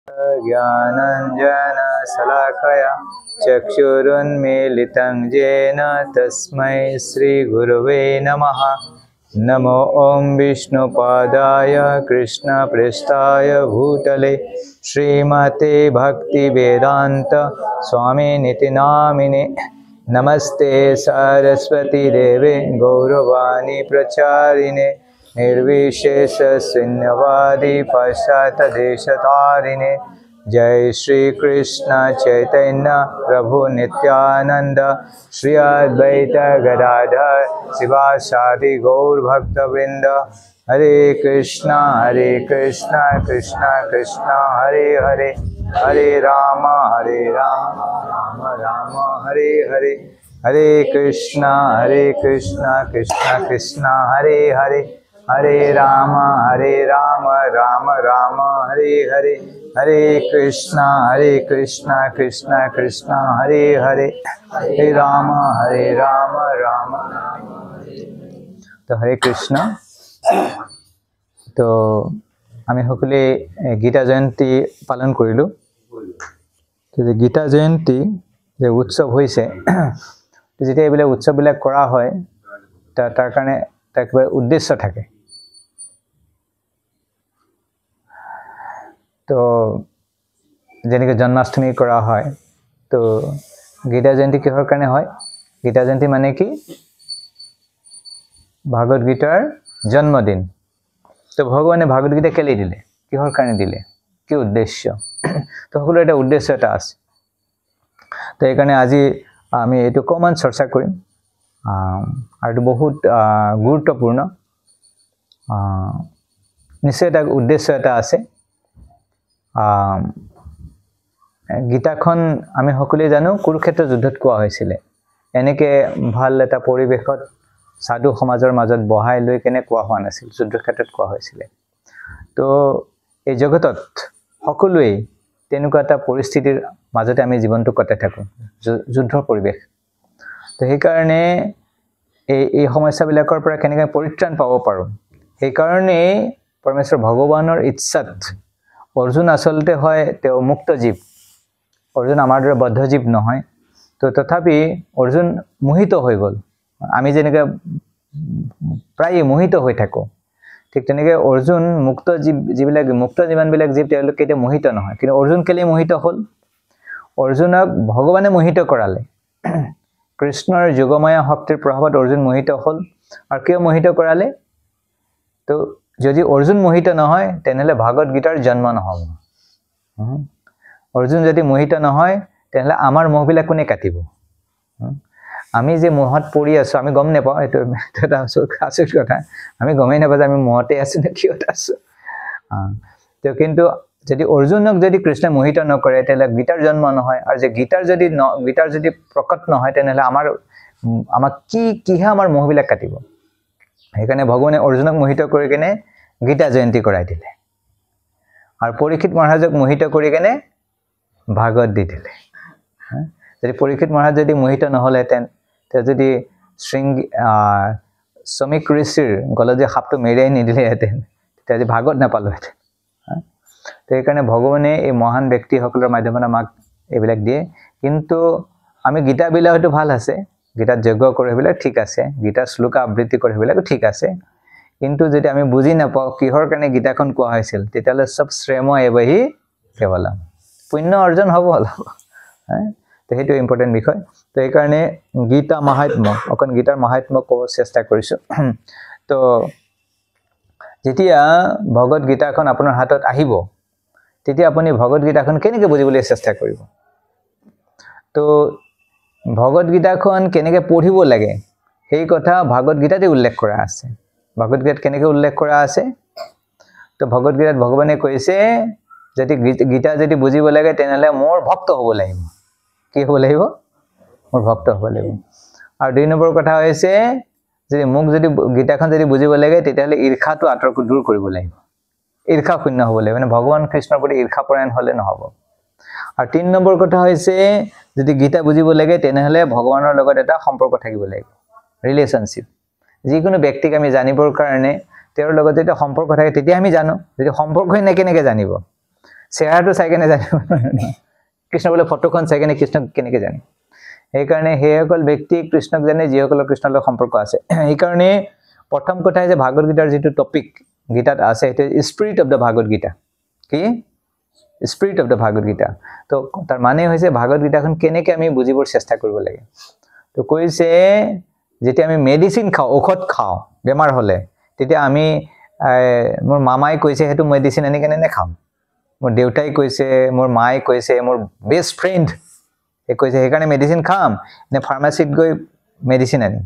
ज्ञानञ्जन शलाकया चक्षुरुन्मीलितं येन तस्मै श्रीगुरवे नमः। नमो ॐ विष्णुपादाय कृष्णप्रेष्ठाय भूतले श्रीमते भक्तिवेदान्त स्वामिनिति नामिने। नमस्ते सरस्वती देवे गौरवाणी प्रचारिणे निर्विशेष शून्यवादी पाश्चात्यदेशतारिणे। जय श्री कृष्ण चैतन्य प्रभु नित्यानंद श्री अद्वैत गदाधर शिवासादि गौर भक्तवृंद। हरे कृष्णा कृष्ण कृष्ण हरे हरे, हरे राम राम राम हरे हरे। हरे कृष्णा कृष्ण कृष्ण हरे हरे, हरे राम राम राम हरे हरे। हरे कृष्णा कृष्ण कृष्ण हरे हरे, हरे राम राम। तो हरे कृष्ण। तो आमी सकले गीता जयंती पालन करिलो। तो गीता जयंती जे उत्सव होइसे जेटा एबिला उत्सव बिला करा হয় तार कारणे तार किबा उद्देश्य থাকে। तो जेनेके जन्माष्टमी करा হয়, तो गीता जयंती किहर कारणे হয়? गीता जयंती माने कि भागवत गीतार जन्मदिन। तो भगवाने भागवत गीता केले दिले, किहर कारणे दिले, कि उद्देश्य? तो সকলো এটা उद्देश्य এটা আছে। तो এইকাৰণে আজি আমি এটো কমন চৰ্চা কৰিম আৰু এটো বহুত গুৰুত্বপূৰ্ণ। নিশ্চয় এটা উদ্দেশ্য এটা আছে। গীতাখন আমি সকলোৱে জানো কুৰুক্ষেত্ৰ যুদ্ধত কোৱা হৈছিল। এনেকে ভাল এটা পৰিবেশত সাধু সমাজৰ মাজত বহাই লৈ কেনে কোৱা হোৱা নাছিল, যুদ্ধক্ষেত্ৰত কোৱা হৈছিল। তো এই জগতত সকলোৱে তেনেকুৱা এটা পৰিস্থিতিৰ মাজতে আমি জীৱনটো কটাই থাকো, যুদ্ধৰ পৰিবেশ। তো সেই কাৰণে এই সমস্যাবিলাকৰ পৰা কেনেকৈ পৰিত্ৰাণ পাব পাৰো, সেই কাৰণে পৰমেশ্বৰ ভগৱানৰ ইচ্ছাত অৰ্জুন আচলতে হয় তেওঁ মুক্ত জীৱ। অৰ্জুন আমাৰ দৰে বদ্ধ জীৱ নহয়। তো তথাপি অৰ্জুন মোহিত হৈ গ'ল। আমি যেনেকৈ প্ৰায় মোহিত হৈ থাকো, ঠিক তেনেকৈ অৰ্জুন মুক্ত জীৱ, যিবিলাক মুক্ত যিমানবিলাক জীৱ তেওঁলোক কেতিয়াও মোহিত নহয়। কিন্তু অৰ্জুন কেলে মোহিত হ'ল? অৰ্জুনক ভগৱানে মোহিত কৰালে। কৃষ্ণৰ যোগমায়া শক্তিৰ প্ৰভাৱত অৰ্জুন মোহিত হ'ল। আৰু কিয় মোহিত কৰালে? তো যদি অৰ্জুন মোহিত নহয় তেনেহলে ভাগৱত গীতাৰ জন্ম নহব। অৰ্জুন যদি মোহিত নহয় তেনেহলে আমাৰ মোহবিলাক কোনে কাটিব? আমি যে মোহত পৰি আছো আমি গম নাপাওঁ। এইটো এটা আচৰিত কথা, আমি গমেই নাপাওঁ যে আমি মোহতে আছো নে কিহত আছো। তো কিন্তু যদি অৰ্জুনক যদি কৃষ্ণই মোহিত নকৰে তেতিয়াহ'লে গীতাৰ জন্ম নহয়। আৰু যে গীতাৰ যদি প্ৰকট নহয় তেনেহ'লে আমাক কিহে আমাৰ মোহবিলাক কাটিব? সেইকাৰণে ভগৱানে অৰ্জুনক মোহিত কৰি কেনে গীতা জয়ন্তী কৰাই দিলে। আৰু পৰীক্ষিত মহাৰাজক মোহিত কৰি কেনে ভাগৱত দি দিলে। যদি পৰীক্ষিত মহাৰাজ যদি মোহিত নহ'লেহেঁতেন, তেওঁ যদি শ্ৰমিক ঋষিৰ গলত যে সাপটো মেৰিয়াই নিদিলেহেঁতেন তেতিয়া আজি ভাগৱত নাপালোহেঁতেন। তো সেইকাৰণে ভগৱানে এই মহান ব্যক্তিসকলৰ মাধ্যমত আমাক এইবিলাক দিয়ে। কিন্তু আমি গীতাবিলাক হয়তো ভাল আছে, গীতাত যজ্ঞ কৰে সেইবিলাক ঠিক আছে, গীতাৰ শ্লোক আবৃত্তি কৰে সেইবিলাকো ঠিক আছে। কিন্তু যদি আমি বুজি নাপাওঁ কিহৰ কাৰণে গীতাখন কোৱা হৈছিল তেতিয়াহ'লে চব শ্ৰেম এবহি কেৱলম, পুণ্য অৰ্জন হ'ব অলপ। তো সেইটো ইম্পৰ্টেণ্ট বিষয়। তো সেইকাৰণে গীতা মাহাত্ম্য, অকণ গীতাৰ মাহাত্ম্য ক'ব চেষ্টা কৰিছোঁ। তো যেতিয়া ভগৱত গীতাখন আপোনাৰ হাতত আহিব তেতিয়া আপুনি ভগৱত গীতাখন কেনেকৈ বুজিবলৈ চেষ্টা কৰিব? তো ভগৱত গীতাখন কেনেকৈ পঢ়িব লাগে সেই কথা ভাগৱত গীতাতে উল্লেখ কৰা আছে। ভাগৱত গীতাত কেনেকৈ উল্লেখ কৰা আছে? তো ভগৱত গীতাত ভগৱানে কৈছে যদি গীতা যদি বুজিব লাগে তেনেহ'লে মোৰ ভক্ত হ'ব লাগিব। কি হ'ব লাগিব? মোৰ ভক্ত হ'ব লাগিব। আৰু ২ নম্বৰ কথা হৈছে যদি মোক যদি গীতাখন যদি বুজিব লাগে তেতিয়াহ'লে ঈৰ্ষাটো দূৰ কৰিব লাগিব, ঈৰ্ষা শূন্য হ'ব লাগিব। মানে ভগৱান কৃষ্ণৰ প্ৰতি ঈৰ্ষাপৰায়ণ হ'লে নহ'ব। আৰু ৩ নম্বৰ কথা হৈছে যদি গীতা বুজিব লাগে তেনেহ'লে ভগৱানৰ লগত এটা সম্পৰ্ক থাকিব লাগিব, ৰিলেশ্যনশ্বিপ। যিকোনো ব্যক্তিক আমি জানিবৰ কাৰণে তেওঁৰ লগত যদি সম্পৰ্ক থাকে তেতিয়া আমি জানো। যদি সম্পৰ্কই নাই কেনেকৈ জানিব? চেহাৰাটো চাই কেনে জানিব কৃষ্ণ বোলে ফটোখন চাই কেনে কৃষ্ণক কেনেকৈ জানে সেইকাৰণে সেইসকল ব্যক্তি কৃষ্ণক জানে যিসকলৰ কৃষ্ণৰ লগত সম্পৰ্ক আছে সেইকাৰণে প্ৰথম কথা হৈছে ভাগৱত গীতাৰ যিটো টপিক গীতাত আছে সেইটো spirit of the Bhagavad Gita কি spirit of the Bhagavad Gita তো তাৰ মানে হৈছে ভাগৱত গীতাখন কেনেকৈ আমি বুজিবৰ চেষ্টা কৰিব লাগে তো কৈছে যেতিয়া আমি মেডিচিন খাওঁ ঔষধ খাওঁ বেমাৰ হ'লে তেতিয়া আমি মোৰ মামাই কৈছে সেইটো মেডিচিন আনি কেনে নেখাম মোৰ দেউতাই কৈছে মোৰ মায়ে কৈছে মোৰ বেষ্ট ফ্ৰেণ্ড কৈছে সেইকাৰণে মেডিচিন খাম নে ফাৰ্মাচীত গৈ মেডিচিন আনিম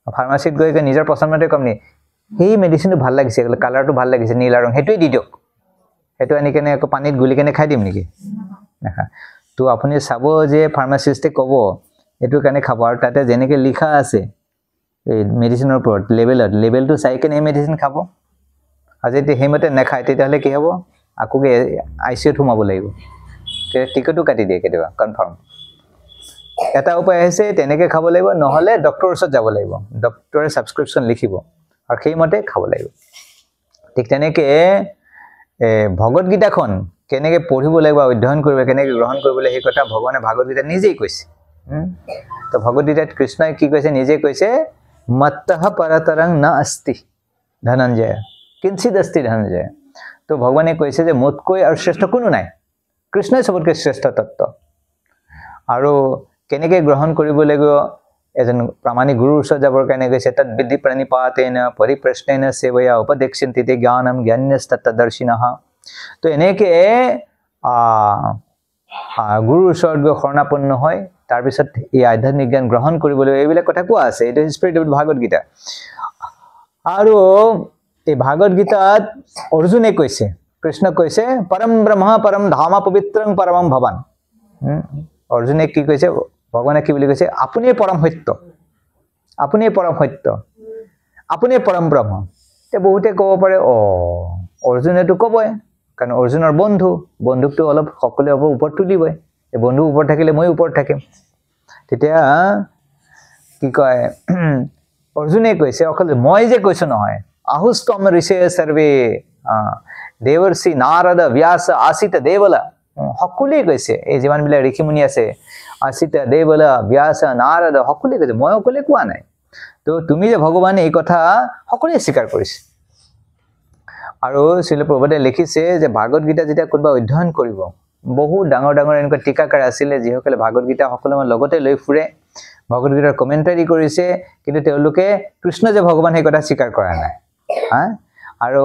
ফাৰ্মাচীত গৈ নিজৰ পচন্দমতে কম নি সেই মেডিচিনটো ভাল লাগিছে কালাৰটো ভাল লাগিছে নীলা ৰং সেইটোৱে দি দিয়ক সেইটো আনি কেনে আকৌ পানীত গুলি কেনে খাই দিম নেকি দেখা তো আপুনি চাব যে ফাৰ্মাচিষ্টে ক'ব এইটোৰ কাৰণে খাব আৰু তাতে যেনেকৈ লিখা আছে এই মেডিচিনৰ ওপৰত লেবেলটো চাই কেনে এই মেডিচিন খাব আৰু যদি সেইমতে নাখায় তেতিয়াহ'লে কি হ'ব আকৌ ICUত সোমাব লাগিব টিকটো কাটি দিয়ে কেতিয়াবা কনফাৰ্ম এটা উপায় হৈছে তেনেকৈ খাব লাগিব নহ'লে ডক্টৰৰ ওচৰত যাব লাগিব ডক্টৰে ছাবস্ক্ৰিপশ্যন লিখিব আৰু সেইমতে খাব লাগিব ঠিক তেনেকৈ ভগৱত গীতাখন কেনেকৈ পঢ়িব লাগিব অধ্যয়ন কৰিব কেনেকৈ গ্ৰহণ কৰিব লাগিব সেই কথা ভগৱানে ভাগৱত গীতাত নিজেই কৈছে তো ভগৱত গীতাত কৃষ্ণই কি কৈছে নিজে কৈছে মত্তঃ পৰতৰং ন অস্তি ধনঞ্জয় কিঞ্চিত অস্তি ধনঞ্জয় তো ভগৱানে কৈছে যে মোতকৈ আৰু শ্ৰেষ্ঠ কোনো নাই কৃষ্ণই চবতকৈ শ্ৰেষ্ঠ তত্ত্ব আৰু কেনেকৈ গ্ৰহণ কৰিব লাগিব এজন প্ৰামাণিক গুৰুৰ ওচৰত যাবৰ কাৰণে কৈছে তৎ বিদ্ধি প্ৰণিপাতেন পৰিপ্ৰশ্নেন সেৱয়া উপদেক্ষন্তি তে জ্ঞানম জ্ঞান্যস্তত্তদৰ্শিনঃ তো এনেকৈ গুৰুৰ ওচৰত গৈ শৰণাপন্ন হয় তাৰপিছত এই আধ্যাত্মিক জ্ঞান গ্ৰহণ কৰিবলৈ এইবিলাক কথা কোৱা আছে এইটো স্পিৰিট অফ ভাগৱত গীতা আৰু এই ভাগৱত গীতাত অৰ্জুনে কৈছে কৃষ্ণক কৈছে পৰম ব্ৰহ্ম পৰম ধাম পবিত্ৰং পৰমম ভৱান অৰ্জুনে কি কৈছে ভগৱানে কি বুলি কৈছে আপুনিয়ে পৰম সত্য আপুনিয়ে পৰম সত্য আপুনিয়ে পৰম ব্ৰহ্ম এতিয়া বহুতে ক'ব পাৰে অৰ্জুনেতো ক'বই কাৰণ অৰ্জুনৰ বন্ধুকটো অলপ সকলোৱে ওপৰত তুলিবই এই বন্ধু ওপৰত থাকিলে মই ওপৰত থাকিম তেতিয়া কি কয় অৰ্জুনে কৈছে অকল মই যে কৈছোঁ নহয় আহুস্তম ঋষে সৰ্বে দেৱৰ্ষি নাৰদ ব্যাস আচিত দেৱলা সকলোৱে কৈছে এই যিমানবিলাক ঋষিমুনি আছে আচিত দেৱলা ব্যাস নাৰদ সকলোৱে কৈছে মই অকলে কোৱা নাই তো তুমি যে ভগৱানে এই কথা সকলোৱে স্বীকাৰ কৰিছে আৰু শ্ৰীল প্ৰভুপাদে লিখিছে যে ভাগৱত গীতা যেতিয়া কোনোবা অধ্যয়ন কৰিব বহুত ডাঙৰ এনেকুৱা টিকাকাৰ আছিলে যিসকলে ভাগৱত গীতা সকলো লগতে লৈ ফুৰে ভাগৱত গীতাৰ কমেণ্টাৰী কৰিছে কিন্তু তেওঁলোকে কৃষ্ণ যে ভগৱান সেই কথা স্বীকাৰ কৰা নাই আৰু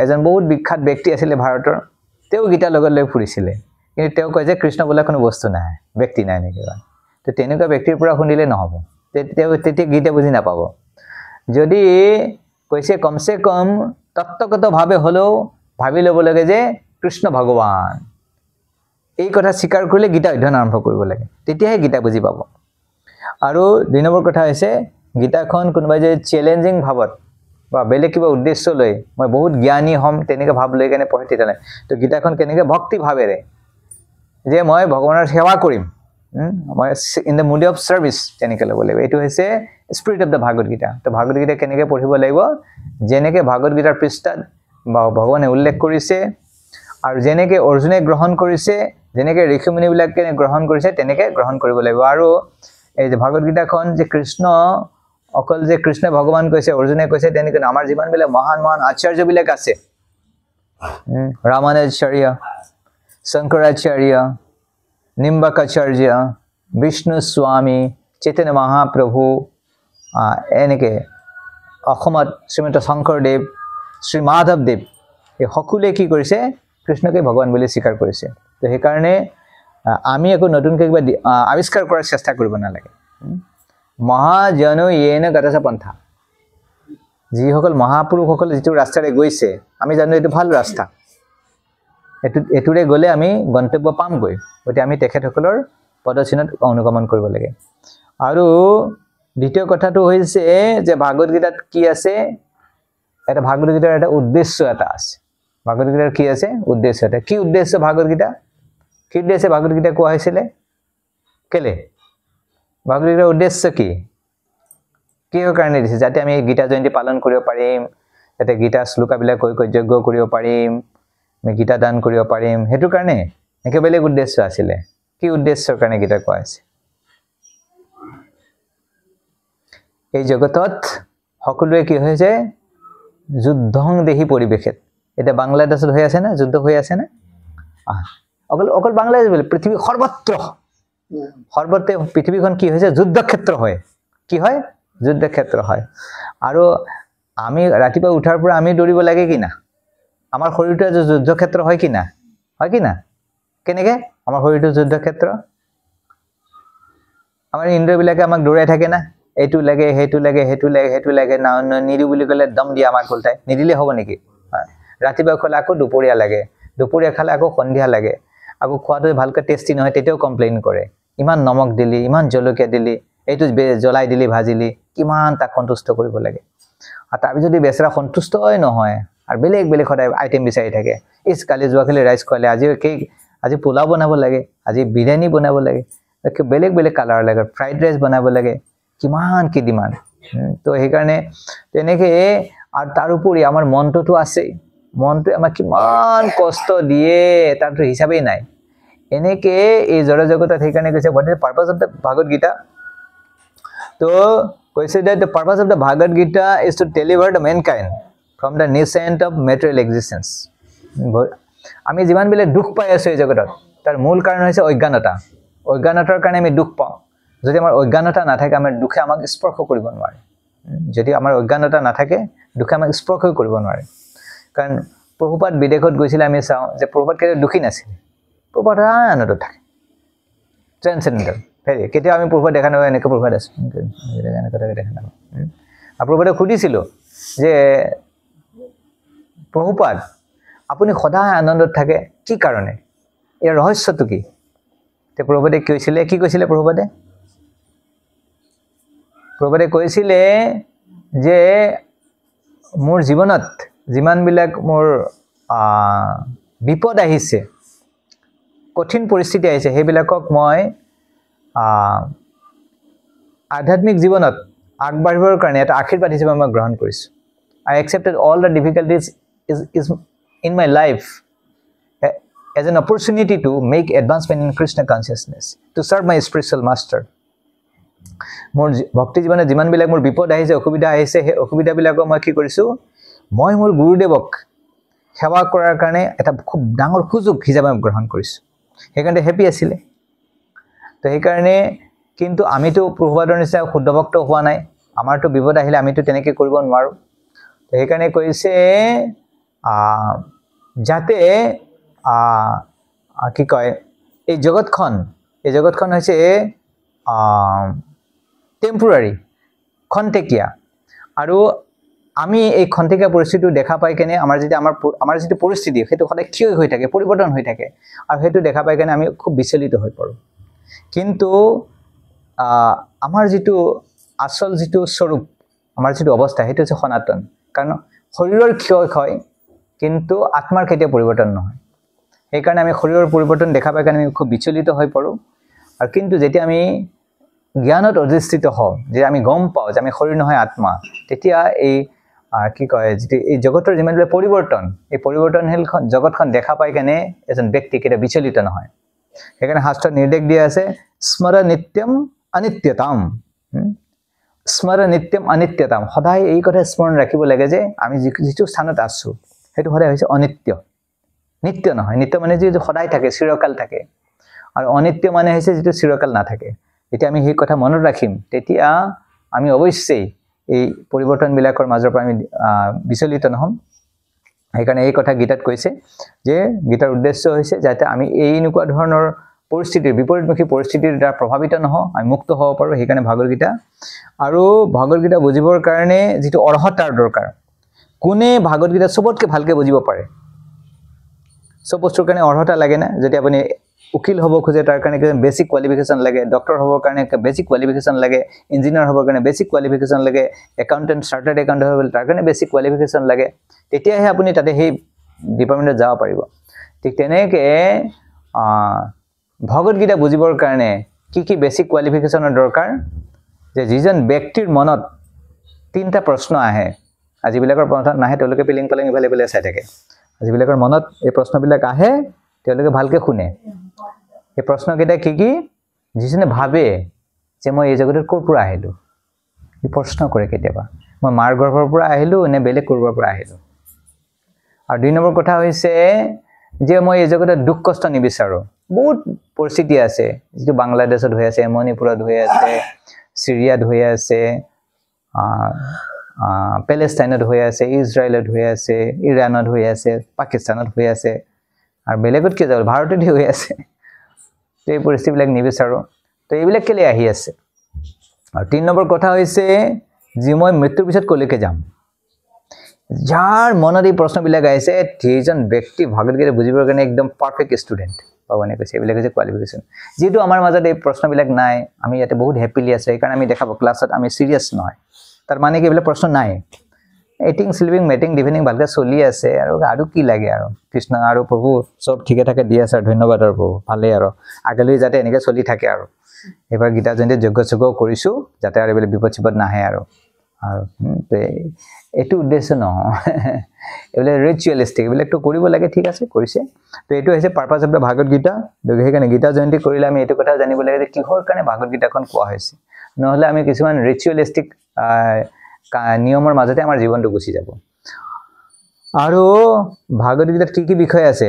এজন বহুত বিখ্যাত ব্যক্তি আছিলে ভাৰতৰ তেওঁ গীতাৰ লগত লৈ ফুৰিছিলে কিন্তু তেওঁ কয় যে কৃষ্ণ বোলা কোনো বস্তু নাই ব্যক্তি নাই নেকি তো তেনেকুৱা ব্যক্তিৰ পৰা শুনিলে নহ'ব তেওঁ তেতিয়া গীতা বুজি নাপাব যদি কৈছে কমচে কম তত্ত্বগতভাৱে হ'লেও ভাবি ল'ব লাগে যে কৃষ্ণ ভগৱান এই কথা স্বীকাৰ কৰিলে গীতা অধ্যয়ন আৰম্ভ কৰিব লাগে তেতিয়াহে গীতা বুজি পাব আৰু ২ নম্বৰ কথা হৈছে গীতাখন কোনোবাই যে চেলেঞ্জিং ভাৱত বা বেলেগ কিবা উদ্দেশ্য লৈ মই বহুত জ্ঞানী হ'ম তেনেকৈ ভাৱ লৈ কেনে পঢ়ে তেতিয়াহ'লে তো গীতাখন কেনেকৈ ভক্তি ভাৱেৰে যে মই ভগৱানৰ সেৱা কৰিম মই in the mood of service তেনেকৈ ল'ব লাগিব এইটো হৈছে spirit of the Bhagavad Gita তো ভাগৱত গীতা কেনেকৈ পঢ়িব লাগিব যেনেকৈ ভাগৱত গীতাৰ পৃষ্ঠাত ভগৱানে উল্লেখ কৰিছে আৰু যেনেকৈ অৰ্জুনে গ্ৰহণ কৰিছে যেনেকৈ ঋষিমুনিবিলাকে গ্ৰহণ কৰিছে তেনেকৈ গ্ৰহণ কৰিব লাগিব আৰু এই যে ভাগৱত গীতাখন যে কৃষ্ণ অকল যে কৃষ্ণ ভগৱান কৈছে অৰ্জুনে কৈছে তেনেকৈ আমাৰ যিমানবিলাক মহান আচাৰ্যবিলাক আছে ৰামানুজাচাৰ্য শংকৰাচাৰ্য নিম্বাকাচাৰ্য বিষ্ণু স্বামী চৈতন্য মহাপ্ৰভু এনেকৈ অসমত শ্ৰীমন্ত শংকৰদেৱ শ্ৰী মাধৱদেৱ এই সকলোৱে কি কৰিছে কৃষ্ণকে ভগৱান বুলি স্বীকাৰ কৰিছে তো সেইকাৰণে আমি একো নতুনকৈ কিবা আৱিষ্কাৰ কৰাৰ চেষ্টা কৰিব নালাগে মহাজনো য়েন গতচ পন্থা যিসকল মহাপুৰুষসকলে যিটো ৰাস্তাৰে গৈছে আমি জানো এইটো ভাল ৰাস্তা এইটোৰে গ'লে আমি গন্তব্য পামগৈ গতিকে আমি তেখেতসকলৰ পদচিহ্নত অনুগমন কৰিব লাগে আৰু দ্বিতীয় কথাটো হৈছে যে ভাগৱত গীতাত কি আছে এটা ভাগৱত গীতাৰ এটা উদ্দেশ্য এটা আছে ভাগৱত গীতাৰ কি আছে উদ্দেশ্য এটা কি উদ্দেশ্য ভাগৱত গীতা কি উদ্দেশ্যে ভাগৱত গীতা কোৱা হৈছিলে কেলে ভাগৱত গীতাৰ উদ্দেশ্য কিহৰ কাৰণে দিছে যাতে আমি গীতা জয়ন্তী পালন কৰিব পাৰিম যাতে গীতা শ্লোকাবিলাক কৈ যজ্ঞ কৰিব পাৰিম আমি গীতা দান কৰিব পাৰিম হেতু কাৰণে একে বেলেগ উদ্দেশ্য আছিল কি উদ্দেশ্যৰ কাৰণে গীতা কোৱা আছে এই জগতত সকলোৱে কি হৈছে যুদ্ধং দেহি পৰিবেশত এটা বাংলাদেশত হৈ আছে না যুদ্ধ হৈ আছে না অকল বাংলাদেশ বলে পৃথিৱী সৰ্বত্ৰে পৃথিৱীখন কি হৈছে যুদ্ধক্ষেত্ৰ হয় কি হয় যুদ্ধক্ষেত্ৰ হয় আৰু আমি ৰাতিপুৱা উঠাৰ পৰা আমি দৌৰিব লাগে কি না আমাৰ শৰীৰটো যুদ্ধক্ষেত্ৰ হয় কি না কেনেকে আমাৰ শৰীৰটো যুদ্ধক্ষেত্ৰ আমাৰ ইন্দ্ৰবিলাকে আমাক দৌৰাই থাকে না এইটো লাগে হেতু লাগে না নিদি বুলি ক'লে দম দিয়া আমাক উল্টাই নিদিলে হ'ব নেকি ৰাতিপুৱা খলা আকৌ দুপৰীয়া লাগে দুপৰীয়া খালে আকৌ সন্ধিয়া লাগে আকৌ খোৱাটো ভালকৈ টেষ্টি নহয় তেতিয়াও কমপ্লেইন কৰে ইমান নমক দিলি ইমান জলকীয়া দিলি এইটো জ্বলাই দিলি ভাজিলি কিমান তাক সন্তুষ্ট কৰিব লাগে আৰু তাৰ যদি বেচৰা সন্তুষ্টই নহয় আৰু বেলেগ সদায় আইটেম বিচাৰি থাকে ইস কালি যোৱাকালি ৰাইচ খোৱালে আজি পোলাও বনাব লাগে আজি বিৰিয়ানী বনাব লাগে বেলেগ কালাৰ লাগে ফ্ৰাইড ৰাইচ বনাব লাগে কিমান কি ডিমাণ্ড তো সেইকাৰণে তেনেকে আৰু তাৰ উপৰি আমাৰ মনটোতো আছে মনটোৱে আমাক কিমান কষ্ট দিয়ে তাৰতো হিচাপেই নাই এনেকে এই জড় জগতত সেইকাৰণে কৈছে what is the purpose of the Bhagavad Gita তো কৈছে that the purpose of the Bhagavad Gita is to deliver the mankind from the nascent of material existence আমি যিমান বেলে দুখ পাই আছো এই জগতত তাৰ মূল কাৰণ হৈছে অজ্ঞানতাৰ কাৰণে আমি দুখ পাওঁ যদি আমাৰ অজ্ঞানতা নাথাকে আমাৰ দুখে আমাক স্পৰ্শ কৰিব নোৱাৰে যদি আমাৰ অজ্ঞানতা নাথাকে দুখে আমাক স্পৰ্শ কৰিব নোৱাৰে কাৰণ প্ৰভুপাদ বিদেশত গৈছিল আমি চাওঁ যে প্ৰভুপাদ কেতিয়াও দুখী নাছিল প্ৰভুপাদ আনন্দত থাকে ট্ৰেন্সেন্ডেন্টাল হেৰি কেতিয়াও আমি প্ৰভুপাদ দেখা নাপাওঁ এনেকৈ প্ৰভুপাদ আছে দেখা নাপাওঁ আৰু প্ৰভুপাদক সুধিছিলোঁ যে প্ৰভুপাদ আপুনি সদায় আনন্দত থাকে কি কাৰণে ইয়াৰ ৰহস্যটো কি তে প্ৰভুপাদে কি কৈছিলে প্ৰভুপাদে কৈছিলে যে মোৰ জীৱনত যিমানবিলাক মোৰ বিপদ আহিছে কঠিন পৰিস্থিতি আহিছে সেইবিলাকক মই আধ্যাত্মিক জীৱনত আগবাঢ়িবৰ কাৰণে এটা আশীৰ্বাদ হিচাপে মই গ্ৰহণ কৰিছোঁ I accepted all the difficulties is in my life as an opportunity to make advancement in Krishna consciousness to serve my spiritual master মোৰ ভক্তি জীৱনত যিমানবিলাক মোৰ বিপদ আহিছে অসুবিধা আহিছে সেই অসুবিধাবিলাকক মই কি কৰিছোঁ মই মোৰ গুৰুদেৱক সেৱা কৰাৰ কাৰণে এটা খুব ডাঙৰ সুযোগ হিচাপে গ্ৰহণ কৰিছোঁ সেইকাৰণে হেপি আছিলে তো সেইকাৰণে কিন্তু আমিতো প্ৰভুপাদৰ নিচিনা শুদ্ধ ভক্ত হোৱা নাই আমাৰতো বিপদ আহিলে আমিতো তেনেকৈ কৰিব নোৱাৰোঁ তো সেইকাৰণে কৈছে যাতে কি কয় এই জগতখন হৈছে টেম্পোৰাৰী খন্তেকীয়া আৰু আমি এই খন্তেকীয়া পৰিস্থিতিটো দেখা পাই কেনে আমাৰ যিটো পৰিস্থিতি সেইটো সদায় ক্ষয় হৈ থাকে পৰিৱৰ্তন হৈ থাকে আৰু সেইটো দেখা পাই কেনে আমি খুব বিচলিত হৈ পৰোঁ কিন্তু আমাৰ যিটো আচল যিটো স্বৰূপ আমাৰ যিটো অৱস্থা সেইটো হৈছে সনাতন কাৰণ শৰীৰৰ ক্ষয় হয় কিন্তু আত্মাৰ কেতিয়াও পৰিৱৰ্তন নহয় সেইকাৰণে আমি শৰীৰৰ পৰিৱৰ্তন দেখা পাই কাৰণে আমি খুব বিচলিত হৈ পৰোঁ আৰু কিন্তু যেতিয়া আমি জ্ঞানত অধিষ্ঠিত হওঁ যে আমি গম পাওঁ যে আমি শৰীৰ নহয় আত্মা তেতিয়া এই কি কয় যে এই জগতৰ যিমানবিলাক পৰিৱৰ্তন এই পৰিৱৰ্তনশীল জগতখন দেখা পাই কেনে এজন ব্যক্তি কেতিয়া বিচলিত নহয় সেইকাৰণে শাস্ত্ৰত নিৰ্দেশ দিয়া আছে স্মৰ নিত্যম অনিত্যতাম সদায় এই কথা স্মৰণ ৰাখিব লাগে যে আমি যিটো স্থানত আছোঁ সেইটো সদায় হৈছে অনিত্য নিত্য নহয় নিত্য মানে যিটো সদায় থাকে চিৰকাল থাকে আৰু অনিত্য মানে হৈছে যিটো চিৰকাল নাথাকে যেতিয়া আমি সেই কথা মনত ৰাখিম তেতিয়া আমি অৱশ্যেই এই পৰিৱৰ্তনবিলাকৰ মাজৰ পৰা আমি বিচলিত নহ'ম সেইকাৰণে এই কথা গীতাত কৈছে যে গীতাৰ উদ্দেশ্য হৈছে যাতে আমি এনেকুৱা ধৰণৰ পৰিস্থিতিৰ বিপৰীতমুখী পৰিস্থিতিৰ দ্বাৰা প্ৰভাৱিত নহওঁ আমি মুক্ত হ'ব পাৰোঁ সেইকাৰণে ভাগৱত গীতা আৰু ভাগৱত গীতা বুজিবৰ কাৰণে যিটো অৰ্হতাৰ দৰকাৰ কোনে ভাগৱত গীতা চবতকৈ ভালকৈ বুজিব পাৰে চব বস্তুৰ কাৰণে অৰ্হতা লাগে না যদি আপুনি উকিল হ'ব খোজে তাৰ কাৰণে বেছিক কোৱালিফিকেশ্যন লাগে ডক্টৰ হ'বৰ কাৰণে বেছিক কোৱালিফিকেশ্যন লাগে ইঞ্জিনিয়াৰ হ'বৰ কাৰণে বেছিক কোৱালিফিকেশ্যন লাগে একাউণ্টেণ্ট চাৰ্টাৰ্ড একাউণ্টেণ্ট হ'বলৈ তাৰ কাৰণে বেছিক কোৱালিফিকেশ্যন লাগে তেতিয়াহে আপুনি তাতে সেই ডিপাৰ্টমেণ্টত যাব পাৰিব ঠিক তেনেকৈ ভাগৱত গীতা বুজিবৰ কাৰণে কি বেছিক কোৱালিফিকেশ্যনৰ দৰকাৰ যে যিজন ব্যক্তিৰ মনত 3টা প্ৰশ্ন আহে যিবিলাকৰ প্ৰশ্ন নাহে তেওঁলোকে পিলিং পালিং ইফালে চাই থাকে যিবিলাকৰ মনত এই প্ৰশ্নবিলাক আহে তেওঁলোকে ভালকে শুনে এই প্ৰশ্নকেইটা কি যিজনে ভাবে যে মই এই জগতত ক'ৰ পৰা আহিলোঁ এই প্ৰশ্ন কৰে কেতিয়াবা মই মাৰ গৰ্ভৰ পৰা আহিলোঁ নে বেলেগ ক'ৰবাৰ পৰা আহিলোঁ আৰু দুই নম্বৰ কথা হৈছে যে মই এই জগতত দুখ কষ্ট নিবিচাৰোঁ বহুত পৰিস্থিতি আছে যিটো বাংলাদেশত হৈ আছে মণিপুৰত হৈ আছে সিৰিয়াত হৈ আছে পেলেষ্টাইনত হৈ আছে ইজৰাইলত হৈ আছে ইৰাণত হৈ আছে পাকিস্তানত হৈ আছে আৰু বেলেগত কি যাব ভাৰতত হৈ আছে তো এই পৰিস্থিতিবিলাক নিবিচাৰোঁ তো এইবিলাক কেলে আহি আছে আৰু ৩ নম্বৰ কথা হৈছে যে মই মৃত্যুৰ পিছত কলৈকে যাম যাৰ মনত এই প্ৰশ্নবিলাক আহিছে সেইজন ব্যক্তি ভাগৱত বুজিবৰ কাৰণে একদম পাৰফেক্ট ষ্টুডেণ্ট ভগৱানে কৈছে এইবিলাক হৈছে কোৱালিফিকেশ্যন যিহেতু আমাৰ মাজত এই প্ৰশ্নবিলাক নাই আমি ইয়াতে বহুত হেপিলি আছোঁ সেইকাৰণে আমি দেখাব ক্লাছত আমি চিৰিয়াছ নহয় তাৰ মানে কি এইবিলাক প্ৰশ্ন নাই এটিং স্লিপিং মেটিং ডিভিনিং ভালকৈ চলি আছে আৰু কি লাগে আৰু কৃষ্ণ আৰু প্ৰভু চব ঠিকে থাকে দি আছে আৰু ধন্যবাদ আৰু প্ৰভু ভালেই আৰু আগলৈ যাতে এনেকৈ চলি থাকে আৰু এইবাৰ গীতা জয়ন্তী যজ্ঞ কৰিছোঁ যাতে আৰু এইবিলাক বিপদ চিপদ নাহে আৰু এইটো উদ্দেশ্য নহয় এইবিলাক ৰিচুৱেলিষ্টিক এইবিলাকতো কৰিব লাগে ঠিক আছে কৰিছে তো এইটো হৈছে purpose of the Bhagavad Gita সেইকাৰণে গীতা জয়ন্তী কৰিলে আমি এইটো কথা জানিব লাগে যে কিহৰ কাৰণে ভাগৱত গীতাখন কোৱা হৈছে নহ'লে আমি কিছুমান ৰিচুৱেলিষ্টিক নিয়মৰ মাজতে আমাৰ জীৱনটো গুচি যাব আৰু ভাগৱত গীতাত কি বিষয় আছে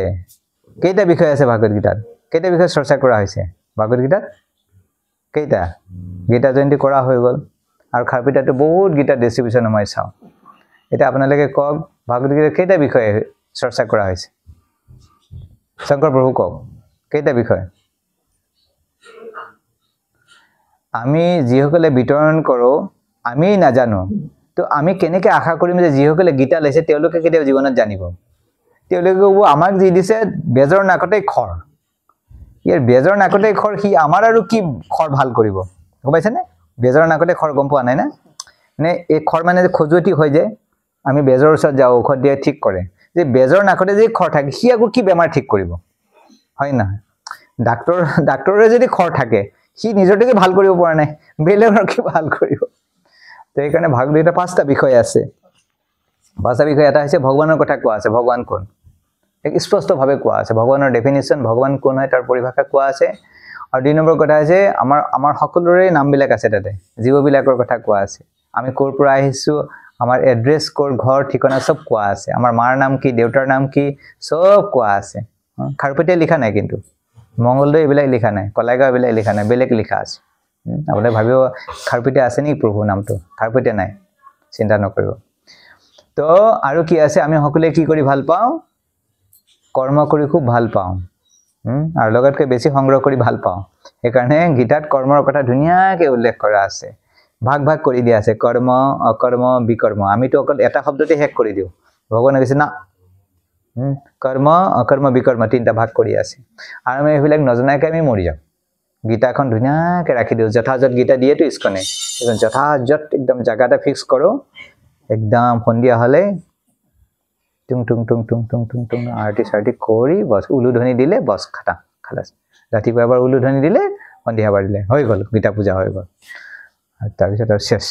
কেইটা বিষয় আছে ভাগৱত গীতাত কেইটা বিষয় চৰ্চা কৰা হৈছে ভাগৱত গীতাত কেইটা গীতা জয়ন্তী কৰা হৈ গ'ল আৰু খাৰপিতাটো বহুত গীতা ডিষ্ট্ৰিবিউশ্যন মই চাওঁ এতিয়া আপোনালোকে কওক ভাগৱত গীতাৰ কেইটা বিষয়ে চৰ্চা কৰা হৈছে শংকৰ প্ৰভু কওক কেইটা বিষয় আমি যিসকলে বিতৰণ কৰোঁ আমি নাজানো তো আমি কেনেকৈ আশা কৰিম যে যিসকলে গীতা লৈছে তেওঁলোকে কেতিয়াও জীৱনত জানিব তেওঁলোকে ক'ব আমাক যি দিছে বেজৰ নাকতেই খৰ ইয়াৰ বেজৰ নাকতেই খৰ সি আমাৰ আৰু কি খৰ ভাল কৰিব গম পাইছেনে বেজৰ নাকতে খৰ গম পোৱা নাই না মানে এই খৰ মানে খজুৱতি হয় যে আমি বেজৰ ওচৰত যাওঁ ঔষধ দিয়ে ঠিক কৰে যে বেজৰ নাকতে যদি খৰ থাকে সি আকৌ কি বেমাৰ ঠিক কৰিব হয় নহয় ডাক্তৰৰে যদি খৰ থাকে সি নিজৰটোকে ভাল কৰিব পৰা নাই বেলেগৰ কি ভাল কৰিব তো সেইকাৰণে ভাগৱত গীতাৰ 5টা বিষয় আছে 5টা বিষয় এটা হৈছে ভগৱানৰ কথা কোৱা আছে ভগৱান কোন এক স্পষ্টভাৱে কোৱা আছে ভগৱানৰ ডেফিনিশ্যন ভগৱান কোন হয় তাৰ পৰিভাষা কোৱা আছে আৰু 2 নম্বৰ কথা হৈছে আমাৰ সকলোৰে নামবিলাক আছে তাতে জীৱবিলাকৰ কথা কোৱা আছে আমি ক'ৰ পৰা আহিছোঁ আমাৰ এড্ৰেছ ক'ৰ ঘৰ ঠিকনা চব কোৱা আছে আমাৰ মাৰ নাম কি দেউতাৰ নাম কি চব কোৱা আছে খাৰপেটিয়া লিখা নাই কিন্তু মংগলদৈ এইবিলাক লিখা নাই কলাইগাঁও এইবিলাক লিখা নাই বেলেগ লিখা আছে আপোনালোকে ভাবিব খাৰপেটিয়া আছে নেকি প্ৰভু নামটো খাৰপেটিয়া নাই চিন্তা নকৰিব তো আৰু কি আছে আমি সকলোৱে কি কৰি ভাল পাওঁ কৰ্ম কৰি খুব ভাল পাওঁ আৰু লগতকৈ বেছি সংগ্ৰহ কৰি ভাল পাওঁ সেইকাৰণে গীতাত কৰ্মৰ কথা ধুনীয়াকৈ উল্লেখ কৰা আছে ভাগ ভাগ কৰি দিয়া আছে কৰ্ম অকৰ্ম বিকৰ্ম আমিতো অকল এটা শব্দতে শেষ কৰি দিওঁ ভগৱানে কৈছে না কৰ্ম অকৰ্ম বিকৰ্ম 3টা ভাগ কৰি আছে আৰু আমি এইবিলাক নজনাকৈ আমি মৰি যাওঁ গীতাখন ধুনীয়াকৈ ৰাখি দিওঁ যথাযথ গীতা দিয়েতো ইস্কনে এখন যথাযথ একদম জাগা এটা ফিক্স কৰোঁ একদম সন্ধিয়া হ'লে টুং টুং টুং টুং টুং টুং টুং আৰতি চাৰতি কৰি বছ উলুধ্বনি দিলে বছ খালাছ ৰাতিপুৱা এবাৰ উলুধ্বনি দিলে সন্ধিয়া এবাৰ দিলে হৈ গ'ল গীতা পূজা হৈ গ'ল তাৰপিছত আৰু শেষ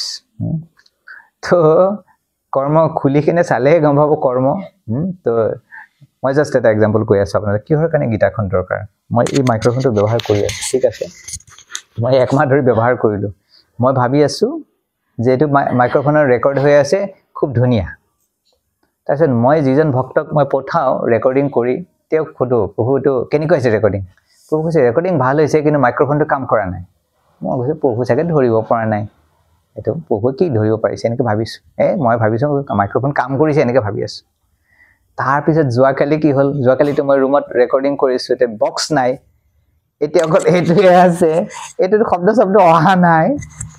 তো কৰ্ম খুলি কিনে চালেহে গম পাব কৰ্ম তো মই জাষ্ট এটা এক্সাম্পল কৈ আছোঁ আপোনালোকে কিহৰ কাৰণে গীতাখন দৰকাৰ মই এই মাইক্ৰফোনটো ব্যৱহাৰ কৰি আছোঁ ঠিক আছে মই 1 মাহ ধৰি ব্যৱহাৰ কৰিলোঁ মই ভাবি আছোঁ যে এইটো মাইক্ৰফোনৰ ৰেকৰ্ড হৈ আছে খুব ধুনীয়া তাৰপিছত মই যিজন ভক্তক মই পঠাওঁ ৰেকৰ্ডিং কৰি তেওঁক সোধোঁ প্ৰভু এইটো কেনেকুৱা হৈছে ৰেকৰ্ডিং প্ৰভু কৈছে ৰেকৰ্ডিং ভাল হৈছে কিন্তু মাইক্ৰফোনটো কাম কৰা নাই মই কৈছোঁ প্ৰভু চাগে ধৰিব পৰা নাই এইটো প্ৰভু কি ধৰিব পাৰিছে এনেকৈ ভাবিছোঁ মই ভাবিছোঁ মাইক্ৰফোন কাম কৰিছে এনেকৈ ভাবি আছোঁ তাৰপিছত যোৱাকালি কি হ'ল যোৱাকালিতো মই ৰুমত ৰেকৰ্ডিং কৰিছোঁ এতিয়া বক্স নাই এতিয়া অকল এইটোৱে আছে এইটোতো শব্দ অহা নাই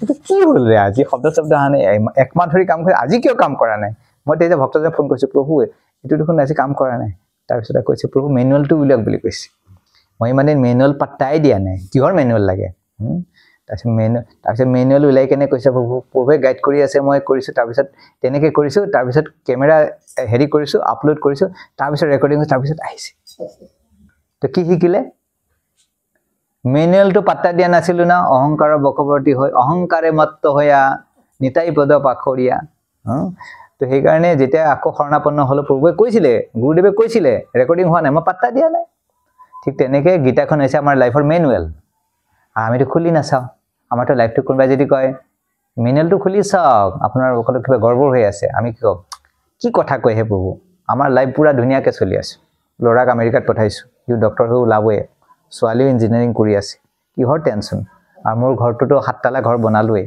এইটো কি হ'ল ৰে আজি শব্দ অহা নাই 1 মাহ ধৰি কাম কৰি আজি কিয় কাম কৰা নাই মই তেতিয়া ভক্তজনক ফোন কৰিছোঁ প্ৰভু এইটো দেখোন আজি কাম কৰা নাই তাৰপিছত কৈছে প্ৰভু মেনুৱেলটো উলিয়াওক বুলি কৈছে মই মানে মেনুৱেল পাত্তাই দিয়া নাই কিহৰ মেনুৱেল লাগে তাৰপিছত মেনুৱেল ওলাই কেনে কৈছে প্ৰভুৱে গাইড কৰি আছে মই কৰিছোঁ তাৰপিছত তেনেকৈ কৰিছোঁ তাৰপিছত কেমেৰা হেৰি কৰিছোঁ আপলোড কৰিছোঁ তাৰপিছত ৰেকৰ্ডিং তাৰপিছত আহিছে তো কি শিকিলে মেনুৱেলটো পাত্তা দিয়া নাছিলোঁ না অহংকাৰৰ বশৱৰ্তী হৈ অহংকাৰে মত্ত হৈয়া নিতাই পদ পাখৰীয়া তো সেইকাৰণে যেতিয়া আকৌ শৰণাপন্ন হ'লো প্ৰভুৱে কৈছিলে গুৰুদেৱে কৈছিলে ৰেকৰ্ডিং হোৱা নাই মই পাত্তা দিয়া নাই ঠিক তেনেকৈ গীতাখন হৈছে আমাৰ লাইফৰ মেনুৱেল আমিতো খুলি নাচাওঁ আমাৰতো লাইফটো কোনোবাই যদি কয় মেনুৱেলটো খুলি চাওক আপোনাৰ সকলো কিবা গৰ্বৰ হৈ আছে আমি কি কওঁ কি কথা কয় হে প্ৰভু আমাৰ লাইফ পুৰা ধুনীয়াকৈ চলি আছে ল'ৰাক আমেৰিকাত পঠাইছোঁ ইউ ডক্টৰ হৈ ওলাবই ছোৱালীও ইঞ্জিনিয়াৰিং কৰি আছে কিহৰ টেনশ্যন আৰু মোৰ ঘৰটোতো 7তলা ঘৰ বনালোৱেই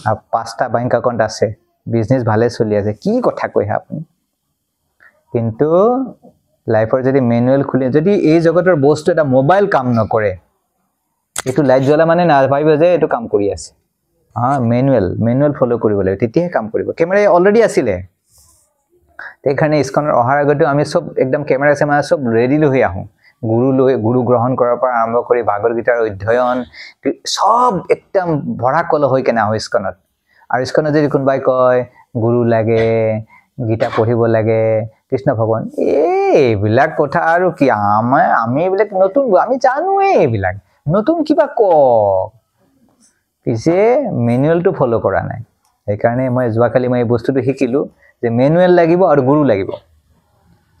আৰু 5টা বেংক একাউণ্ট আছে বিজনেছ ভালে চলি আছে কি কথা কয় হে আপুনি কিন্তু লাইফৰ যদি মেনুৱেল খুলি যদি এই জগতৰ বস্তু এটা মোবাইল কাম নকৰে এইটো লাইট জ্বলা মানে নাভাবিব যে এইটো কাম কৰি আছে মেনুৱেল ফলো কৰিব লাগিব তেতিয়াহে কাম কৰিব কেমেৰা অলৰেডি আছিলে সেইকাৰণে ইস্কনৰ অহাৰ আগতে আমি সব একদম কেমেৰা চেমেৰা সব ৰেডি লৈ আহোঁ গুৰু গ্ৰহণ কৰাৰ পৰা আৰম্ভ কৰি ভাগৱত গীতাৰ অধ্যয়ন সব একদম ভৰা কল হৈ কেনে আহোঁ ইস্কনত আৰু ইস্কনত যদি কোনোবাই কয় গুৰু লাগে গীতা পঢ়িব লাগে কৃষ্ণ ভগৱান এইবিলাক কথা আৰু কি আমি এইবিলাক নতুন আমি জানোৱেই এইবিলাক নতুন কিবা কওক পিছে মেনুৱেলটো ফলো কৰা নাই সেইকাৰণে মই যোৱাকালি মই এই বস্তুটো শিকিলোঁ যে মেনুৱেল লাগিব আৰু গুৰু লাগিব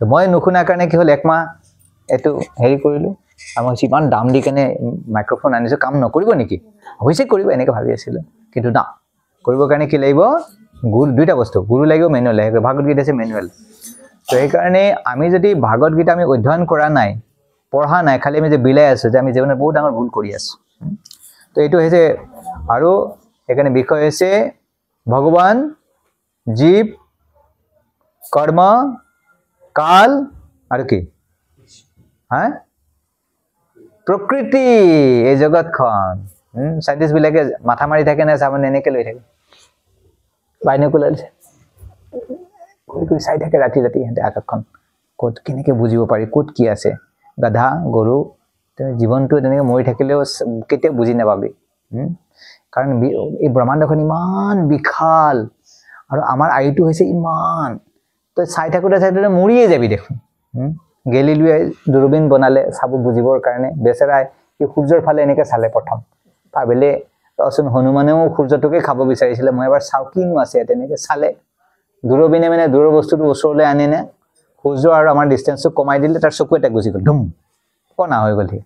তো মই নুশুনাৰ কাৰণে কি হ'ল একমাহ এইটো হেৰি কৰিলোঁ আৰু মই ইমান দাম দি কেনে মাইক্ৰফোন আনিছোঁ কাম নকৰিব নেকি হৈছে কৰিব এনেকৈ ভাবি আছিলোঁ কিন্তু না কৰিবৰ কাৰণে কি লাগিব গুৰু দুইটা বস্তু গুৰু লাগিব মেনুৱেল লাগিব ভাগৱত গীতা আছে মেনুৱেল তো সেইকাৰণে আমি যদি ভাগৱত গীতা আমি অধ্যয়ন কৰা নাই পঢ়া নাই খালি আমি যে বিলাই আছোঁ যে আমি জীৱনত বহুত ডাঙৰ ভুল কৰি আছোঁ তো এইটো হৈছে আৰু সেইকাৰণে বিষয় হৈছে ভগৱান জীৱ কৰ্ম কাল আৰু কি প্ৰকৃতি এই জগতখন সাইণ্টিষ্টবিলাকে মাথা মাৰি থাকে নে চাবলৈ এনেকৈ লৈ থাকে বাইনকুলাৰ চাই থাকে ৰাতি ৰাতি সিহঁতে আকাশখন ক'ত কেনেকৈ বুজিব পাৰি ক'ত কি আছে গাধা গৰু জীৱনটো তেনেকৈ মৰি থাকিলেও কেতিয়াও বুজি নাপাবি কাৰণ এই ব্ৰহ্মাণ্ডখন ইমান বিশাল আৰু আমাৰ আয়ুটো হৈছে ইমান তই চাই থাকোঁতে মৰিয়ে যাবি দেখোন গেলিলিওৱে দূৰবীন বনালে চাব বুজিবৰ কাৰণে বেচেৰাই সি সূৰ্যৰ ফালে এনেকৈ চালে প্ৰথম ভাবিলে ৰচোন হনুমানেও সূৰ্যটোকে খাব বিচাৰিছিলে মই এবাৰ চাওঁ কিনো আছে তেনেকৈ চালে দূৰবীনে মানে দূৰৰ বস্তুটো ওচৰলৈ আনে নে সূৰ্য আৰু আমাৰ ডিষ্টেঞ্চটো কমাই দিলে তাৰ চকু এটা গুচি গ'ল ধুম কণা হৈ গ'ল সি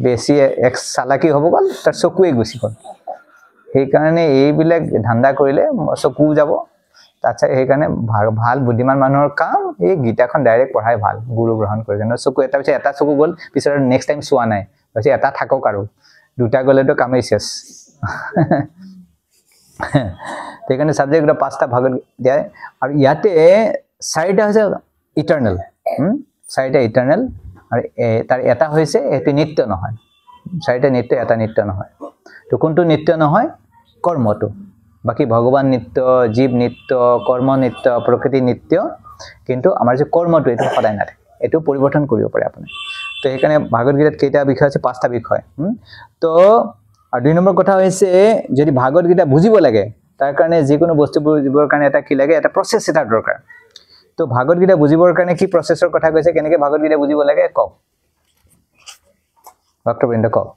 বেছি এক চালাকি হ'ব গ'ল তাৰ চকুৱে গুচি গ'ল সেইকাৰণে এইবিলাক ধান্দা কৰিলে চকু যাব তাৰপিছত সেইকাৰণে ভাল বুদ্ধিমান মানুহৰ কাম এই গীতাখন ডাইৰেক্ট পঢ়াই ভাল গুৰু গ্ৰহণ কৰি কেনে চকু এটা পিছত এটা চকু গ'ল পিছত নেক্সট টাইম চোৱা নাই পিছত এটা থাকক আৰু দুটা গ'লেতো কামেই চেছ সেইকাৰণে ছাবজেক্ট 5টা ভাগত দিয়ায় আৰু ইয়াতে 4টা হৈছে ইটাৰনেল 4টা ইটাৰনেল আৰু তাৰ এটা হৈছে এইটো নিত্য নহয় 4টা নিত্য এটা নিত্য নহয় তো কোনটো নিত্য নহয় কৰ্মটো বাকি ভগৱান নিত্য জীৱ নিত্য কৰ্ম নিত্য প্ৰকৃতি নিত্য কিন্তু আমাৰ যে কৰ্মটো এইটো সদায় নাথাকে এইটো পৰিৱৰ্তন কৰিব পাৰে আপুনি তো সেইকাৰণে ভাগৱত গীতাত কেইটা বিষয় আছে 5টা বিষয় তো আৰু 2 নম্বৰ কথা হৈছে যদি ভাগৱত গীতা বুজিব লাগে তাৰ কাৰণে যিকোনো বস্তু বুজিবৰ কাৰণে এটা কি লাগে এটা প্ৰচেছ এটা দৰকাৰ তো ভাগৱত গীতা বুজিবৰ কাৰণে কি প্ৰচেছৰ কথা কৈছে কেনেকৈ ভাগৱত গীতা বুজিব লাগে কওক ডক্টৰ বৃন্দ কওক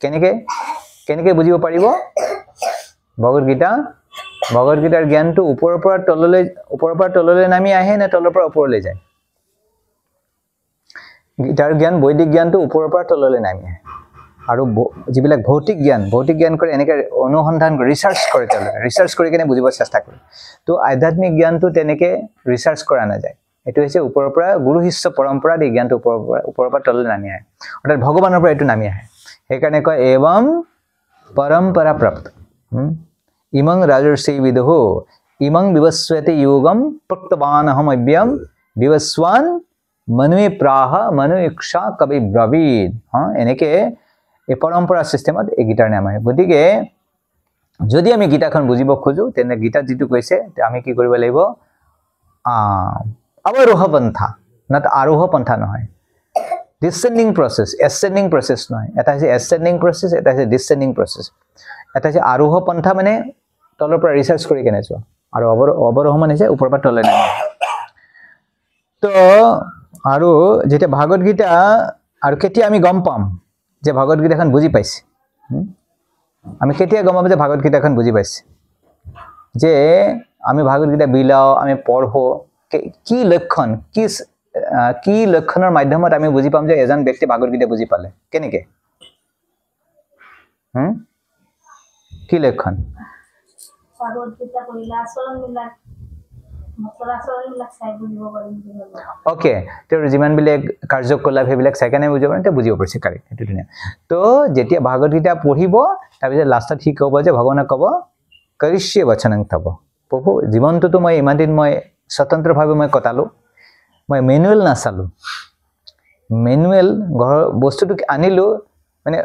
কেনেকৈ বুজিব পাৰিব ভাগৱত গীতাৰ জ্ঞানটো ওপৰৰ পৰা তললৈ নামি আহে নে তলৰ পৰা ওপৰলৈ যায় গীতাৰ জ্ঞান বৈদিক জ্ঞানটো ওপৰৰ পৰা তললৈ নামি আহে আৰু যিবিলাক ভৌতিক জ্ঞান কৰে এনেকৈ অনুসন্ধান কৰে ৰিচাৰ্চ কৰি কেনে বুজিব চেষ্টা কৰে তো আধ্যাত্মিক জ্ঞানটো তেনেকৈ ৰিচাৰ্চ কৰা নাযায় এইটো হৈছে ওপৰৰ পৰা গুৰু শিষ্য পৰম্পৰাত এই জ্ঞানটো ওপৰৰ পৰা তললৈ নামি আহে অৰ্থাৎ ভগৱানৰ পৰা এইটো নামি আহে সেইকাৰণে কয় এৱম পৰম্পৰা প্ৰাপ্ত ইমং ৰাজৰ্ষি বিদুঃ ইমং বিবস্বতে যোগম প্ৰক্তবানহম অব্যম বিবস্বান মনুৱে প্ৰাহ মনু ইচ্ছা কবি ব্ৰবীদ এনেকৈ এই পৰম্পৰা চিষ্টেমত এই গীতাৰ নাম আহে গতিকে যদি আমি গীতাখন বুজিব খোজোঁ তেনে গীতাত যিটো কৈছে আমি কি কৰিব লাগিব অৱৰোহ পন্থা আৰোহ পন্থা নহয় ডিচেণ্ডিং প্ৰচেছ এচেণ্ডিং প্ৰচেছ নহয় এটা হৈছে এচেণ্ডিং প্ৰচেছ এটা হৈছে ডিচেণ্ডিং প্ৰচেছ এটা হৈছে আৰোহ পন্থা মানে তলৰ পৰা ৰিচাৰ্চ কৰি কেনে যোৱা আৰু অৱৰোহ মানে হৈছে ওপৰৰ পৰা তললৈ নামা তো আৰু যেতিয়া ভাগৱত গীতা আৰু কেতিয়া আমি গম পাম যে ভাগৱত গীতাখন বুজি পাইছে আমি কেতিয়া গম পাম যে ভাগৱত গীতাখন বুজি পাইছে যে আমি ভাগৱত গীতা বিলাও আমি পঢ়ো কি লক্ষণ কি লক্ষণৰ মাধ্যমত আমি বুজি পাম যে এজন ব্যক্তি ভাগৱত গীতা বুজি পালে কেনেকে কি লক্ষণ ভাগৱত গীতা পঢ়িলে আচৰণবিলাক ওকে তোৰ যিমান বিলাক কাৰ্যকলাপ সেইবিলাক চাইকেনে বুজিব পাৰে বুজিব পাৰিছে কাৰি সেইটো ধুনীয়া তো যেতিয়া ভাগৱত গীতা পঢ়িব তাৰপিছত লাষ্টত সি ক'ব যে ভগৱানে ক'ব কৰিষ্যে বচনং তব প্ৰভু জীৱনটোতো মই ইমান দিন মই স্বতন্ত্ৰভাৱে মই কটালো মই মেনুৱেল নাচালো মেনুৱেল ঘৰ বস্তুটো আনিলো মানে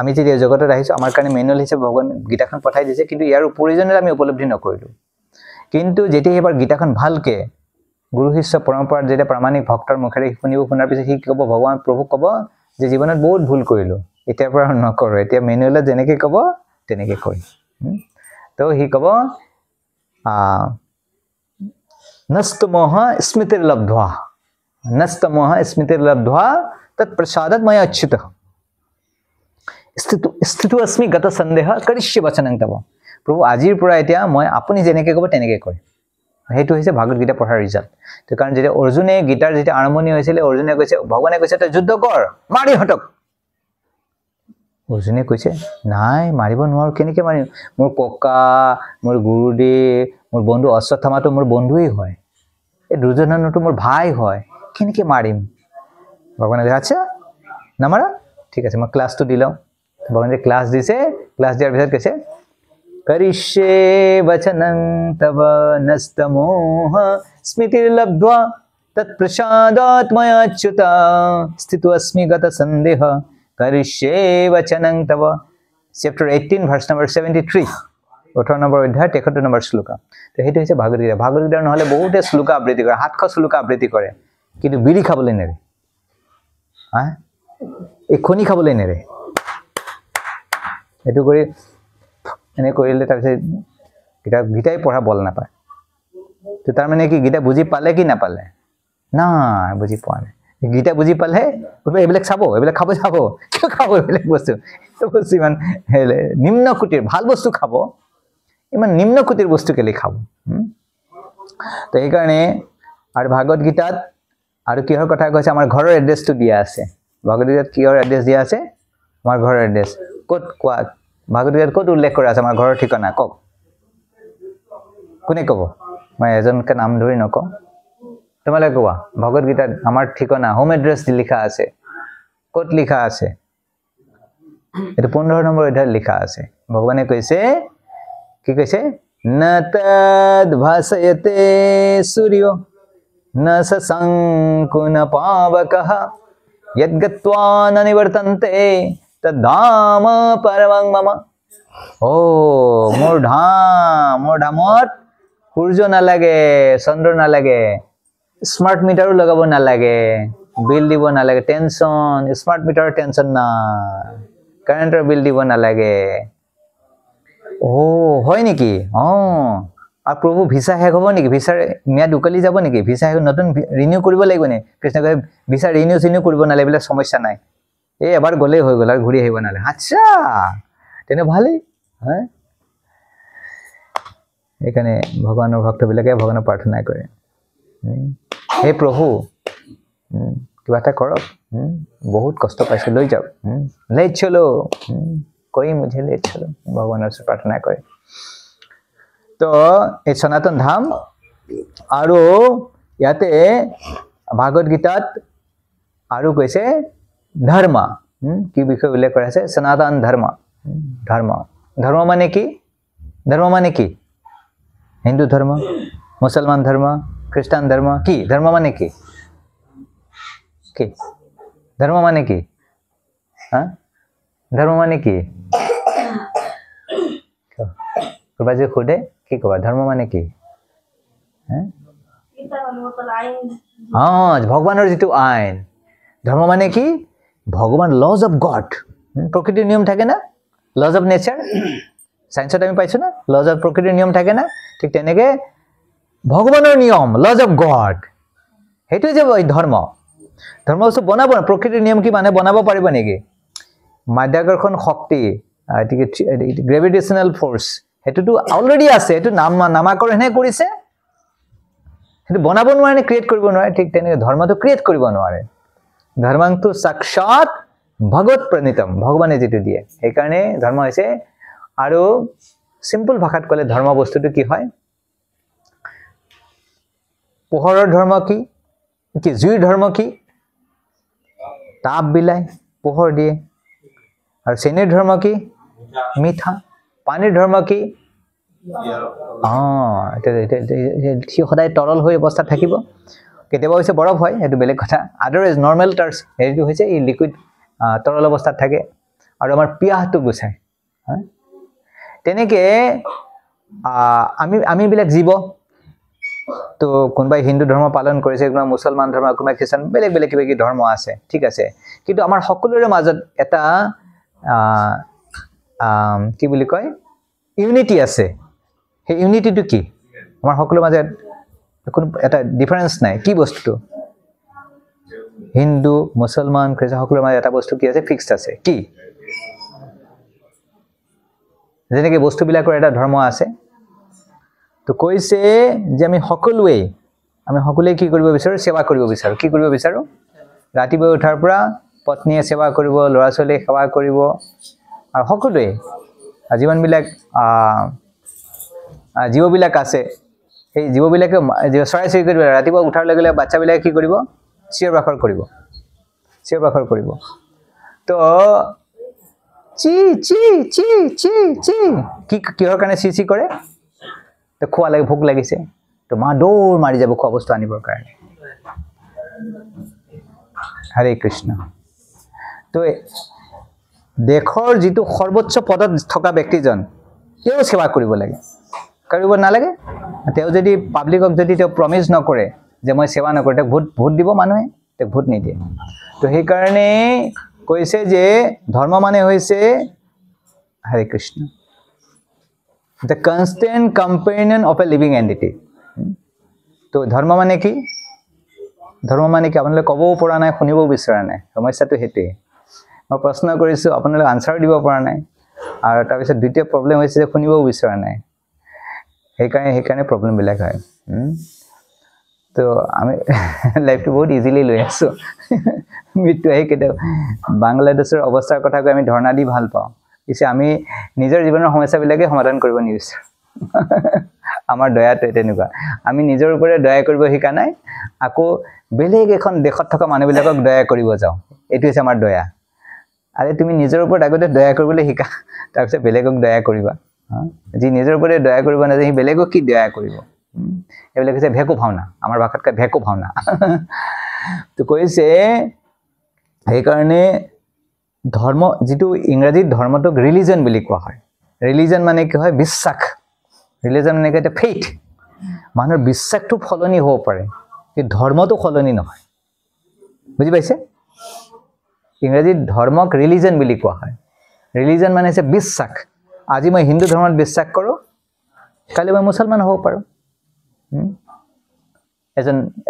আমি যেতিয়া জগতত আহিছো আমাৰ কাৰণে মেনুৱেল হিচাপে ভগৱান গীতাখন পঠাই দিছে কিন্তু ইয়াৰ প্ৰয়োজনীয়তা আমি উপলব্ধি নকৰিলো কিন্তু যেতিয়া এবাৰ গীতাখন ভালকে গুৰু শিষ্য পৰম্পৰাত যেতিয়া প্ৰামাণিক ভক্তৰ মুখেৰে শুনাৰ পিছত সি ক'ব ভগৱান প্ৰভু ক'ব যে জীৱনত বহুত ভুল কৰিলো এতিয়াৰ পৰা নকৰো এতিয়া মেনুৱেলত যেনেকৈ ক'ব তেনেকৈ কৰিম তো সি ক'ব নস্তমোহ স্মৃতিৰ্লব্ধ্বা তৎ প্ৰসাদত মই অচ্যুত স্থিতু अस्मि গত সন্দেহ কৰিষ্যে বচনং তব প্ৰভু আজিৰ পৰা এতিয়া মই আপুনি যেনেকৈ ক'ব তেনেকৈ কৰিম সেইটো হৈছে ভাগৱত গীতা পঢ়াৰ ৰিজাল্ট তো কাৰণ যেতিয়া অৰ্জুনে গীতাৰ যেতিয়া আৰম্ভণি হৈছিলে অৰ্জুনে কৈছে ভগৱানে কৈছে তই যুদ্ধ কৰ মাৰি হটক অৰ্জুনে কৈছে নাই মাৰিব নোৱাৰো কেনেকৈ মাৰিম মোৰ ককা মোৰ গুৰুদেৱ মোৰ বন্ধু অশ্বত্থামাটো মোৰ বন্ধুই হয় এই দুৰ্যোধনটো মোৰ ভাই হয় কেনেকৈ মাৰিম ভগৱানে কৈছে আচ্ছা নামাৰা ঠিক আছে মই ক্লাছটো দিলাম ভগৱানে ক্লাছ দিছে ক্লাছ দিয়াৰ পিছত কৈছে কৰিষ্যে বচনং তব নস্তমোহ স্মৃতিৰ্লব্ধ্বা তৎপ্ৰসাদাৎ ময়া অচ্যুত স্থিতো अस्मि গত সন্দেহ কৰিষ্যে বচনং তব চেপ্টাৰ 18 ভাৰ্ছ নম্বৰ 73 18 নম্বৰ অধ্যায় 73 নম্বৰ শ্লোকা তো সেইটো হৈছে ভাগৱত গীতা নহলে বহুতে শ্লোকা আবৃত্তি কৰে 700 শ্লোকা আবৃত্তি কৰে কিন্তু বিড়ি খাবলৈ নেৰে এখনি খাবলৈ নেৰে এইটো কৰি এনে কৰিলে তাৰপিছত গীতাই পঢ়া বল নাপায় তো তাৰ মানে কি গীতা বুজি পালে কি নাপালে না বুজি পোৱা নাই গীতা বুজি পালে এইবিলাক চাব এইবিলাক খাব যাব কিয় খাব এইবিলাক বস্তু ইমান নিম্ন কোটিৰ ভাল বস্তু খাব ইমান নিম্ন কোটিৰ বস্তু কেলে খাব তো এইকাৰণে আৰু ভাগৱত গীতাত আৰু কিহৰ কথা কৈছে আমাৰ ঘৰৰ এড্ৰেছটো দিয়া আছে ভাগৱত গীতাত কিহৰ এড্ৰেছ দিয়া আছে আমাৰ ঘৰৰ এড্ৰেছ ক'ত কোৱা ভাগৱত গীতাত ক'ত উল্লেখ কৰা আছে আমাৰ ঘৰৰ ঠিকনা কওক কোনে ক'ব মই এজনকে নাম ধৰি নকওঁ তোমালোকে কোৱা ভাগৱত গীতাত আমাৰ ঠিকনা হোম এড্ৰেছ লিখা আছে ক'ত লিখা আছে এইটো 15 নম্বৰ অধ্যায়ত লিখা আছে ভগৱানে কৈছে কি কৈছে ন তদ ভাসয়তে সূৰ্য ন শশংকুন পাবকঃ যদ্গত্বা ন নিবৰ্তন্তে তদ্ধাম পৰমং মম মোৰ ধামত সূৰ্য নালাগে চন্দ্ৰ নালাগে স্মাৰ্ট মিটাৰো লগাব নালাগে বিল দিব নালাগে টেনচন স্মাৰ্ট মিটাৰৰ টেনচন না কাৰেণ্টৰ বিল দিব নালাগে হয় নেকি আৰু প্ৰভু ভিসা শেষ হ'ব নেকি ভিসাৰ ম্যাদ উকলি যাব নেকি ভিসা নতুন ৰিনিউ কৰিব লাগিব নে কৃষ্ণ কয় ভিসা ৰিনিউ কৰিব নালাগে বোলে সমস্যা নাই এই এবাৰ গ'লেই হৈ গ'ল আৰু ঘূৰি আহিব নালাগে আচ্ছা তেনে ভালেই এইকাৰণে ভগৱানৰ ভক্তবিলাকে ভগৱানক প্ৰাৰ্থনা কৰে হে প্ৰভু কিবা এটা কৰক বহুত কষ্ট পাইছো লৈ যাওক লে চলো কৈ মুঝে লে চলো ভগৱানৰ ওচৰত প্ৰাৰ্থনা কৰে তো এই সনাতন ধাম আৰু ইয়াতে ভাগৱত গীতাত আৰু কৈছে ধৰ্ম কি বিষয় উল্লেখ কৰা আছে সনাতন ধৰ্ম মানে কি হিন্দু ধৰ্ম মুছলমান ধৰ্ম খ্ৰীষ্টান ধৰ্ম কি ধৰ্ম মানে কি ধৰ্ম মানে কি ধৰ্ম মানে কি কোনোবাই যদি সোধে কি ক'বা ধৰ্ম মানে কি ভগৱানৰ যিটো আইন ধৰ্ম মানে কি ভগৱান লজ অফ গড প্ৰকৃতিৰ নিয়ম থাকে না লজ অফ নেচাৰ সায়েন্সত আমি পাইছো না লজ অফ প্ৰকৃতিৰ নিয়ম থাকে না ঠিক তেনেকে ভগৱানৰ নিয়ম লজ অফ গড সেইটো যে ধৰ্ম বস্তু বনাব না প্ৰকৃতিৰ নিয়ম কি মানে বনাব পাৰিব নেকি মাধ্যাকৰ্ষণ শক্তি গ্ৰেভিটেশ্যনেল ফ'ৰ্চ হেতুটো অলৰেডি আছে এটো নামাকৰণহে কৰিছে হেতু বনাব নোৱাৰে নে ক্ৰিয়েট কৰিব নোৱাৰে ঠিক তেনে ধৰ্মটো ক্ৰিয়েট কৰিব নোৱাৰে ধৰ্মাংটো সাক্ষাৎ ভগৱত প্ৰণীতম ভগৱানে যেটো দিয়ে এই কাৰণে ধৰ্ম হৈছে আৰু সিম্পল ভাষাত ক'লে ধৰ্ম বস্তুটো কি হয় পোহৰৰ ধৰ্ম কি জুইৰ ধৰ্ম কি তাপ বিলাই পোহৰ দিয়ে আৰু চেনিৰ ধৰ্ম কি মিঠা পানীৰ ধৰ্ম কি সি সদায় তৰল হৈ অৱস্থা থাকিব কেতিয়াবা হৈছে বৰফ হয় এটো বেলেগ কথা আদাৰৱাইজ নৰ্মেল টাৰ্স হেৰিটো হৈছে এই লিকুইড তৰল অৱস্থাত থাকে আৰু আমাৰ পিয়াহটো গুছায় তেনেকে আমি বিলাক জীৱ তো কোনবাই হিন্দু ধৰ্ম পালন কৰিছে কোনবা মুছলমান ধৰ্ম কোনবা খ্ৰীষ্টান বেলেগ বেলেগ কিবা ধৰ্ম আছে ঠিক আছে কিন্তু আমাৰ সকলোৰে মাজত এটা কি বুলি কয় ইউনিটি আছে সেই ইউনিটিটো কি আমাৰ সকলোৰে মাজত কোনো এটা ডিফাৰেন্স নাই কি বস্তুটো হিন্দু মুছলমান খ্ৰীষ্টান সকলোৰে মাজত এটা বস্তু কি আছে ফিক্সড আছে কি যেনেকৈ বস্তুবিলাকৰ এটা ধৰ্ম আছে তো কৈছে যে আমি সকলোৱে কি কৰিব বিচাৰো সেৱা কৰিব বিচাৰো কি কৰিব বিচাৰো ৰাতিপুৱা উঠাৰ পৰা পত্নীয়ে সেৱা কৰিব ল'ৰা ছোৱালীয়ে সেৱা কৰিব আৰু সকলোৱে জীৱনবিলাক জীৱবিলাক আছে সেই জীৱবিলাকে চৰাই চিৰিকটি ৰাতিপুৱা উঠাৰ লগে লগে বাচ্চাবিলাকে কি কৰিব চিঞৰ বাখৰ কৰিব তো C C C C C কি কিহৰ কাৰণে চি চি কৰে তো খোৱা লাগে ভোক লাগিছে তো মা দৌৰ মাৰি যাব খোৱা বস্তু আনিবৰ কাৰণে হৰে কৃষ্ণ তো দেশৰ যিটো সৰ্বোচ্চ পদত থকা ব্যক্তিজন তেওঁ সেৱা কৰিব লাগে কৰিব নালাগে তেওঁ যদি পাব্লিকক যদি তেওঁ প্ৰমিস নকৰে যে মই সেৱা নকৰে তেওঁ ভোট দিব মানুহে তেওঁ ভোট নিদিয়ে তো সেই কাৰণে কৈছে যে ধৰ্ম মানে হৈছে Hare Krishna the constant companion of a living entity তো ধৰ্ম মানে কি আপোনালোকে ক'বও পৰা নাই শুনিবও বিচৰা নাই সমস্যাটো হেতুই মই প্ৰশ্ন কৰিছো আপোনালোকে আনসাৰ দিব পৰা নাই আৰু তাৰ পিছত দ্বিতীয় প্ৰবলেম হৈছে যে শুনিবও বিচৰা নাই সেইকাৰণে প্ৰবলেম বিলাক হয় তো আমি লাইফটো বহুত ইজিলি লৈ আছো মৃত্যু আহি কেতিয়াও বাংলাদেশৰ অৱস্থাৰ কথা কৈ আমি ধৰ্ণা দি ভাল পাওঁ পিছে আমি নিজৰ জীৱনৰ সমস্যাবিলাকে সমাধান কৰিব নিবিচাৰো আমাৰ দয়াটো তেনেকুৱা আমি নিজৰ ওপৰত দয়া কৰিব শিকা নাই আকৌ বেলেগ এখন দেশত থকা মানুহবিলাকক দয়া কৰিব যাওঁ এটো হৈছে আমাৰ দয়া আৰে তুমি নিজৰ ওপৰত আগতে দয়া কৰিবলৈ শিকা তাৰ পিছত বেলেগক দয়া কৰিবা যি নিজৰ ওপৰত দয়া কৰিব নাজানে সি বেলেগক কি দয়া কৰিব এইবিলাক হৈছে ভেকু ভাওনা আমাৰ ভাষাত ভেকু ভাওনা তো কৈছে সেইকাৰণে ধৰ্ম যেটো ইংৰাজীত ধৰ্মটোক ৰিলিজন বুলি কোৱা হয় ৰিলিজন মানে কি হয় বিশ্বাস ৰিলিজন মানে এটা ফেইথ মানুহৰ বিশ্বাসটো ফলনি হ'ব পাৰে কিন্তু ধৰ্মটো ফলনি নহয় বুজি পাইছে ইংৰাজীত ধৰ্মক ৰিলিজন বুলি কোৱা হয় ৰিলিজন মানে হৈছে বিশ্বাস আজি মই হিন্দু ধৰ্মত বিশ্বাস কৰো কালি মই মুছলমান হ'ব পাৰো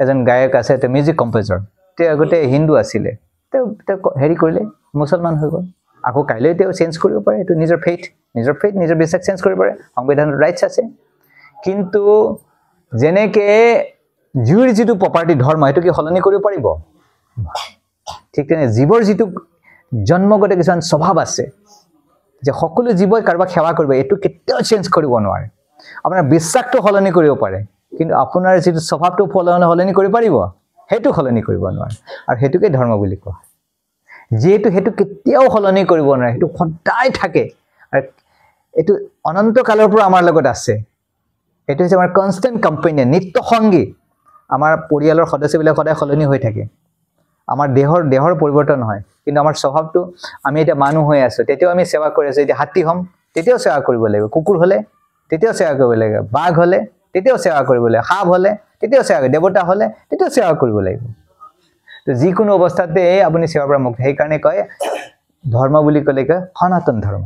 এজন গায়ক আছে তে মিউজিক কম্পোজাৰ তে আগতে হিন্দু আছিল তে হেৰি কৰিলে মুছলমান হৈ গ'ল আকৌ কাইলৈ তেওঁ চেঞ্জ কৰিব পাৰে এটো নিজৰ ফেইথ নিজৰ বিশ্বাস চেঞ্জ কৰিব পাৰে সংবিধানৰ ৰাইটছ আছে কিন্তু যেনেকে জুইৰ যিটো প্ৰপাৰ্টি ধৰ্ম এটো কি হলনি কৰিব পাৰিব ঠিক তেনে জীৱৰ যিটো জন্মগত কিছুমান স্বভাৱ আছে যে সকলো জীৱই কাৰোবাক সেৱা কৰিব এটো কেতিয়াও চেঞ্জ কৰিব নোৱাৰে আপোনাৰ বিশ্বাসটো হলনি কৰিব পাৰে কিন্তু আপোনাৰ যিটো স্বভাৱটো হলনি কৰিব পাৰিব হেতু হলনি কৰিব নোৱাৰে আৰু হেতুকে ধৰ্ম বুলি কোৱা যেহেতু হেতু কেতিয়াও হলনি কৰিব নোৱাৰে হেতু সদায় থাকে আৰু এটো অনন্ত কালৰ পৰা আমাৰ লগত আছে এটো হৈছে আমাৰ কনষ্টেন্ট কম্পেনিয়ন নিত্য সংগী আমাৰ পৰিয়ালৰ সদস্যবিলাক সদায় হলনি হৈ থাকে আমাৰ দেহৰ পৰিৱৰ্তন হয় কিন্তু আমাৰ স্বভাৱটো আমি এটা মানুহ হৈ আছো তেতিয়াও আমি সেৱা কৰি আছো এতিয়া হাতী হম তেতিয়াও সেৱা কৰিব লাগিব কুকুৰ হলে তেতিয়াও সেৱা কৰিব লাগিব বাঘ হলে তেতিয়াও সেৱা কৰিব লাগিব সাপ হলে তেতিয়াও সেৱা দেৱতা হলে তেতিয়াও সেৱা কৰিব লাগিব তো যিকোনো অৱস্থাতে আপুনি সেৱাৰ পৰা মুক্ত সেই কাৰণে কয় ধৰ্ম বুলি ক'লে কয় সনাতন ধৰ্ম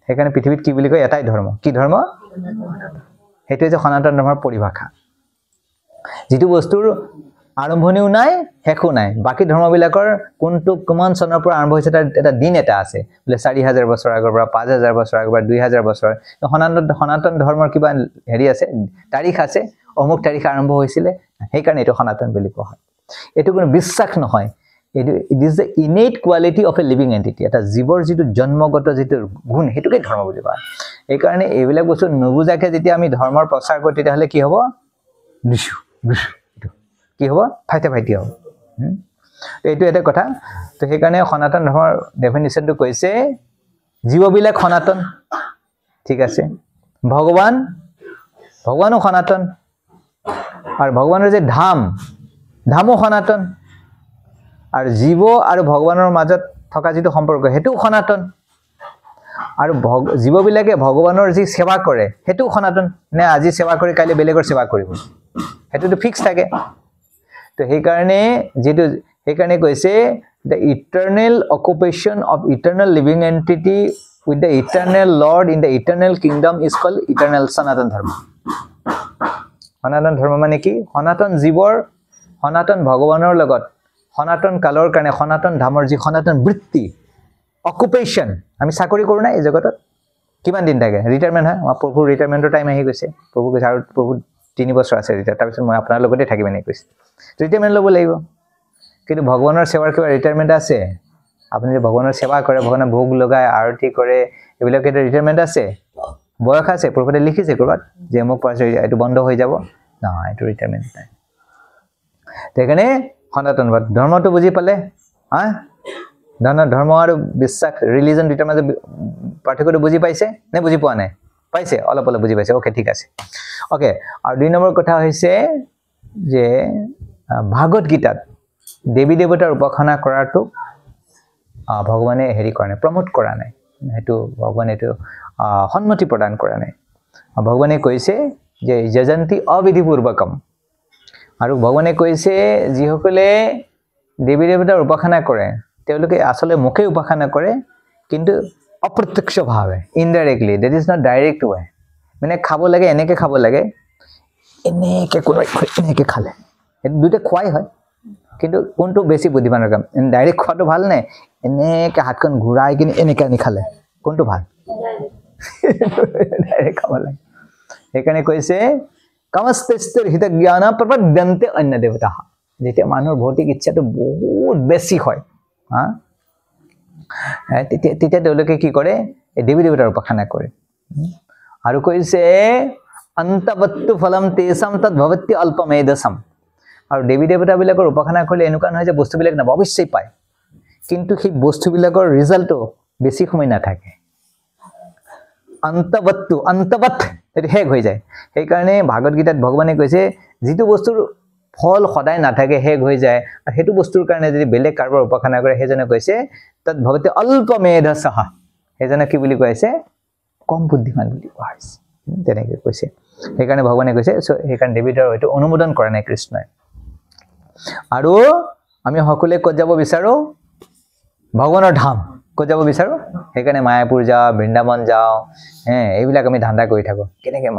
সেইকাৰণে পৃথিৱীত কি বুলি কয় এটাই ধৰ্ম কি ধৰ্ম হেতু যে সনাতন ধৰ্মৰ পৰিভাষা যিটো বস্তুৰ আৰম্ভণিও নাই হেকো নাই বাকি ধৰ্মবিলাকৰ কোনটো কিমান চনৰ পৰা আৰম্ভ হৈছে তাৰ এটা দিন এটা আছে বোলে 4000 বছৰ আগৰ পৰা 5000 বছৰ আগৰ পৰা 2000 বছৰ সনাতন ধৰ্মৰ কিবা হেৰি আছে তাৰিখ আছে অমুক তাৰিখ আৰম্ভ হৈছিল সেই কাৰণে এটো সনাতন বুলি কোৱা হয় এটো কোনো বিশ্বাস নহয় it is the innate quality of a living entity এটা জীৱৰ যিটো জন্মগত যিটো গুণ হেতুকে ধৰ্ম বুলি কোৱা এই কাৰণে এইবিলাক বস্তু নবুজাকে যেতিয়া আমি ধৰ্মৰ প্ৰচাৰ কৰো তেতিয়াহলে কি হ'ব কি হ'ব ফাইতে হ'ব এইটো এটা কথা তো সেই কাৰণে সনাতন ধৰ্মৰ ডেফিনিশনটো কৈছে জীৱবিলাক সনাতন ঠিক আছে ভগৱানো সনাতন আৰু ভগৱানৰ যে ধামো সনাতন আৰু জীৱ আৰু ভগৱানৰ মাজত থকা যিটো সম্পৰ্ক হেতু সনাতন আৰু জীৱবিলাকে ভগৱানৰ যি সেৱা কৰে হেতু সনাতন নে আজি সেৱা কৰি কাইলে বেলেগৰ সেৱা কৰিব হেতুটো ফিক্স থাকে তো সেই কাৰণে কৈছে the eternal occupation of eternal living entity with the eternal lord in the eternal kingdom is called eternal sanatan dharma সনাতন ধৰ্ম মানে কি সনাতন জীৱৰ সনাতন ভগৱানৰ লগত সনাতন কালৰ কাৰণে সনাতন ধামৰ যি সনাতন বৃত্তি অকুপেশন আমি চাকৰি কৰো না এই জগতত কিমান দিন থাকে ৰিটায়াৰমেন্ট হয় প্ৰভু ৰিটায়াৰমেন্টৰ টাইম আহি গৈছে প্ৰভু কৈছে আৰু প্ৰভু 3 বছৰ আছে ৰিটায়াৰ তাৰপিছত মই আপোনাৰ লগতে থাকিব নাই কৈছে ৰিটায়াৰমেন্ট ল'ব লাগিব কিন্তু ভগৱানৰ সেৱাৰ কিবা ৰিটায়াৰমেন্ট আছে আপুনি যে ভগৱানৰ সেৱা কৰে ভগৱানৰ ভোগ লগায় আৰতি কৰে এইবিলাকে ৰিটায়াৰমেন্ট আছে বয়স আছে প্ৰভুতে লিখিছে কৰবাত যে মোক পাছে এটো বন্ধ হৈ যাব না এটো ৰিটায়াৰমেন্ট নাই তেখনে সনাতন ধৰ্মটো বুজি পালে ধৰ্ম আৰু বিশ্বাস ৰিলিজন দুটাৰ মাজত পাৰ্থক্যটো বুজি পাইছে নে বুজি পোৱা নাই পাইছে অলপ বুজি পাইছে ওকে ঠিক আছে ওকে আৰু দুই নম্বৰ কথা হৈছে যে ভাগৱত গীতাত দেৱী দেৱতাৰ উপাসনা কৰাটো ভগৱানে হেৰি কৰা নাই প্ৰমোট কৰা নাই হেতু ভগৱানে এটো সন্মতি প্ৰদান কৰা নাই ভগৱানে কৈছে যে যজন্তি অবিধিপূৰ্বকম আৰু ভগৱানে কৈছে যিসকলে দেৱী দেৱতাৰ উপাসনা কৰে তেওঁলোকে আসলে মুখে উপাসনা কৰে কিন্তু অপ্ৰত্যক্ষ ভাৱে indirectly that is not direct way মানে খাব লাগে এনেকে খাব লাগে এনেকে কোন এনেকে খালে এই দুটা খোৱাই হয় কিন্তু কোনটো বেছি বুদ্ধিমানৰ কাম ডাইৰেক্ট খোৱাটো ভাল নে এনেকে হাতখন ঘুৰাই কিনে এনেকে আনি খালে কোনটো ভাল ডাইৰেক্ট খাব লাগে সেইকাৰণে কৈছে কামস্তেস্তৰ হিত জ্ঞান প্ৰপদ্যন্তে অন্য দেৱতা যেতিয়া মানুহৰ ভৌতিক ইচ্ছাটো বহুত বেছি হয় তেতিয়া তেওঁলোকে কি কৰে দেৱী দেৱতাৰ উপাসনা কৰে আৰু কৈছে অন্তবত্তু ফলম তেসাম তদ ভৱতি অল্পমেদসম আৰু দেৱী দেৱতাবিলাকৰ উপাসনা কৰিলে এনেকুৱা নহয় যে বস্তুবিলাক না অৱশ্যই পায় কিন্তু সেই বস্তুবিলাকৰ ৰিজাল্টটো বেছি সময় নাথাকে অন্তবত এটো হেগ হৈ যায় সেই কাৰণে ভাগৱত গীতাত ভগৱানে কৈছে যিটো বস্তুৰ ফল সদায় নাথাকে হেগ হৈ যায় আৰু হেতু বস্তুৰ কাৰণে যদি বেলেগ কাৰবাৰ উপাসনা কৰে হেজনে কৈছে তদ ভৱতি অল্পমেধসহ হেজনে কি বুলি কৈছে কম বুদ্ধিমান বুলি কোৱা হৈছে তেনেকৈ কৈছে সেই কাৰণে ভগৱানে কৈছে সেই কাৰণে দেৱীৰ হয়তো অনুমোদন কৰা নাই কৃষ্ণই আৰু আমি সকলোৱে ক'ত যাব বিচাৰো ভগৱানৰ ধাম ক'ত যাব বিচাৰো সেইকাৰণে মায়াপুৰ যাও বৃন্দাবন যাও এইবিলাক আমি ধান্দা কৰি থাকো কেনেকৈ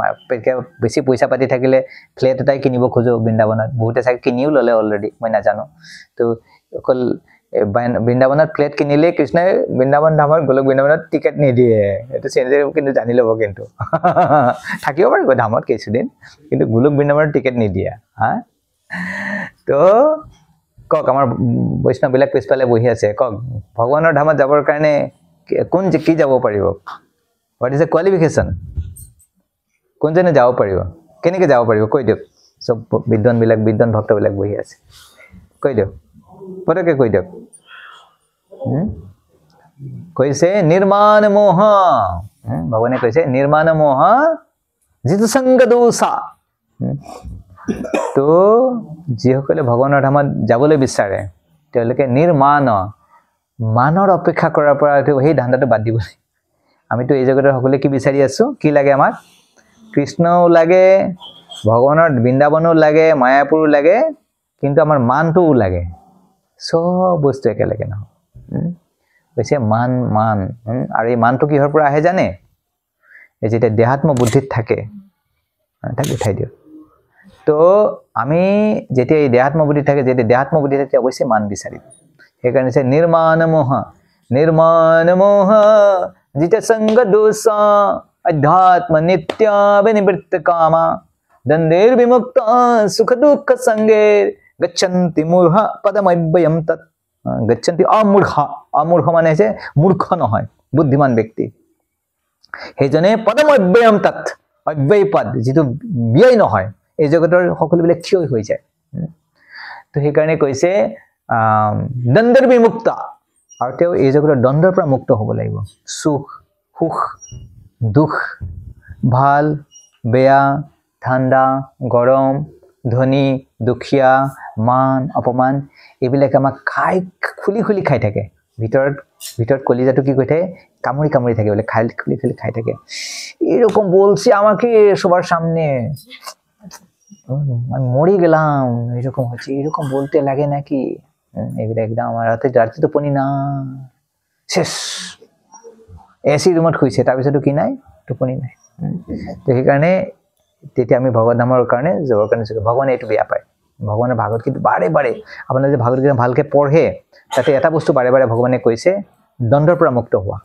বেছি পইচা পাতি থাকিলে ফ্লেট এটাই কিনিব খোজো বৃন্দাবনত বহুতে চাগে কিনিও ল'লে অলৰেডি মই নাজানো তো অকল বৃন্দাবনত ফ্লেট কিনিলে কৃষ্ণই বৃন্দাবন ধামত গোলক বৃন্দাবনত টিকেট নিদিয়ে এইটো চেঞ্জে কিন্তু জানি ল'ব কিন্তু থাকিব পাৰিব ধামত কিছুদিন কিন্তু গোলক বৃন্দাবনত টিকেট নিদিয়ে তো কক আমাৰ বৈষ্ণৱবিলাক পিছফালে বহি আছে কক ভগৱানৰ ধামত যাবৰ কাৰণে কোন কি যাব পাৰিব হোৱাট ইজ এ কোৱালিফিকেশ্যন কোনজনে যাব পাৰিব কেনেকৈ যাব পাৰিব কৈ দিয়ক চব বিদ্বান ভক্তবিলাক বহি আছে কৈ দিয়ক পটকে কৈ দিয়ক কৈছে নিৰ্মাণ মোহ ভগৱানে কৈছে নিৰ্মাণ মোহ জিত সংগ দোষা তো যিসকলে ভগৱানৰ ধামত যাবলৈ বিচাৰে তেওঁলোকে মানৰ অপেক্ষা কৰাৰ পৰা সেই ধান্দাটো বাদ দিব লাগে আমিতো এই জগতৰ সকলোৱে কি বিচাৰি আছো কি লাগে আমাক কৃষ্ণও লাগে ভগৱানৰ বৃন্দাবনো লাগে মায়াপুৰো লাগে কিন্তু আমাৰ মানটোও লাগে সব বস্তু একেলগে নহয় কৈছে মান আৰু এই মানটো কিহৰ পৰা আহে জানে এই যেতিয়া দেহাত্ম বুদ্ধিত থাকে তাক উঠাই দিয়ক তো আমি যেতিয়া এই দেহাত্ম বুদ্ধি থাকে, যেতিয়া দেহাত্ম বুদ্ধি থাকে অৱশ্যে মান বিচাৰিম। সেইকাৰণে যে নিৰ্মাণ মোহ জিত সংগ দোষ अध्यात्म नित्य विनिवृत्त कामा दंडेर विमुक्त सुख दुख संगे गच्छन्ति मूर्ख पदमव्ययम तत् गच्छन्ति अमूर्ख माने जे मूर्ख নহয় বুদ্ধিমান ব্যক্তি সেইজনে পদমव्ययम तत् অব্যয় পদ যেটো ব্যয় নহয় এই জগতৰ সকলোবিলাক ক্ষয় হৈ যায়। তো সেইকাৰণে কৈছে দণ্ডৰ বিমুক্ত আৰু তেওঁ এই জগতৰ দণ্ডৰ পৰা মুক্ত হ'ব লাগিব। সুখ সুখ দুখ ভাল বেয়া ঠাণ্ডা গৰম ধনী দুখীয়া মান অপমান এইবিলাক আমাক খাই খুলি খুলি খাই থাকে। ভিতৰত কলিজাটো কি কৈ থাকে, কামুৰি কামুৰি থাকে, বলে খাই খুলি খুলি খাই থাকে। এরকম বলছে আমাকে সবার সামনে, আমি মরে গেলাম, এরকম হচ্ছে, এরকম বলতে লাগে নাকি? এইবিলাক একদম আমার রাতে টোপনি না শেষ, এচি ৰুমত শুইছে, তাৰপিছতো কি নাই, টোপনি নাই। তো সেইকাৰণে তেতিয়া আমি ভগৱত নামৰ কাৰণে জবৰ কাৰণে ভগৱানে এইটো বেয়া পায়। ভগৱানৰ ভাগৱত কিন্তু বাৰে বাৰে আপোনালোকে যে ভাগৱত গীতা ভালকৈ পঢ়ে, তাতে এটা বস্তু বাৰে বাৰে ভগৱানে কৈছে, দণ্ডৰ পৰা মুক্ত হোৱা।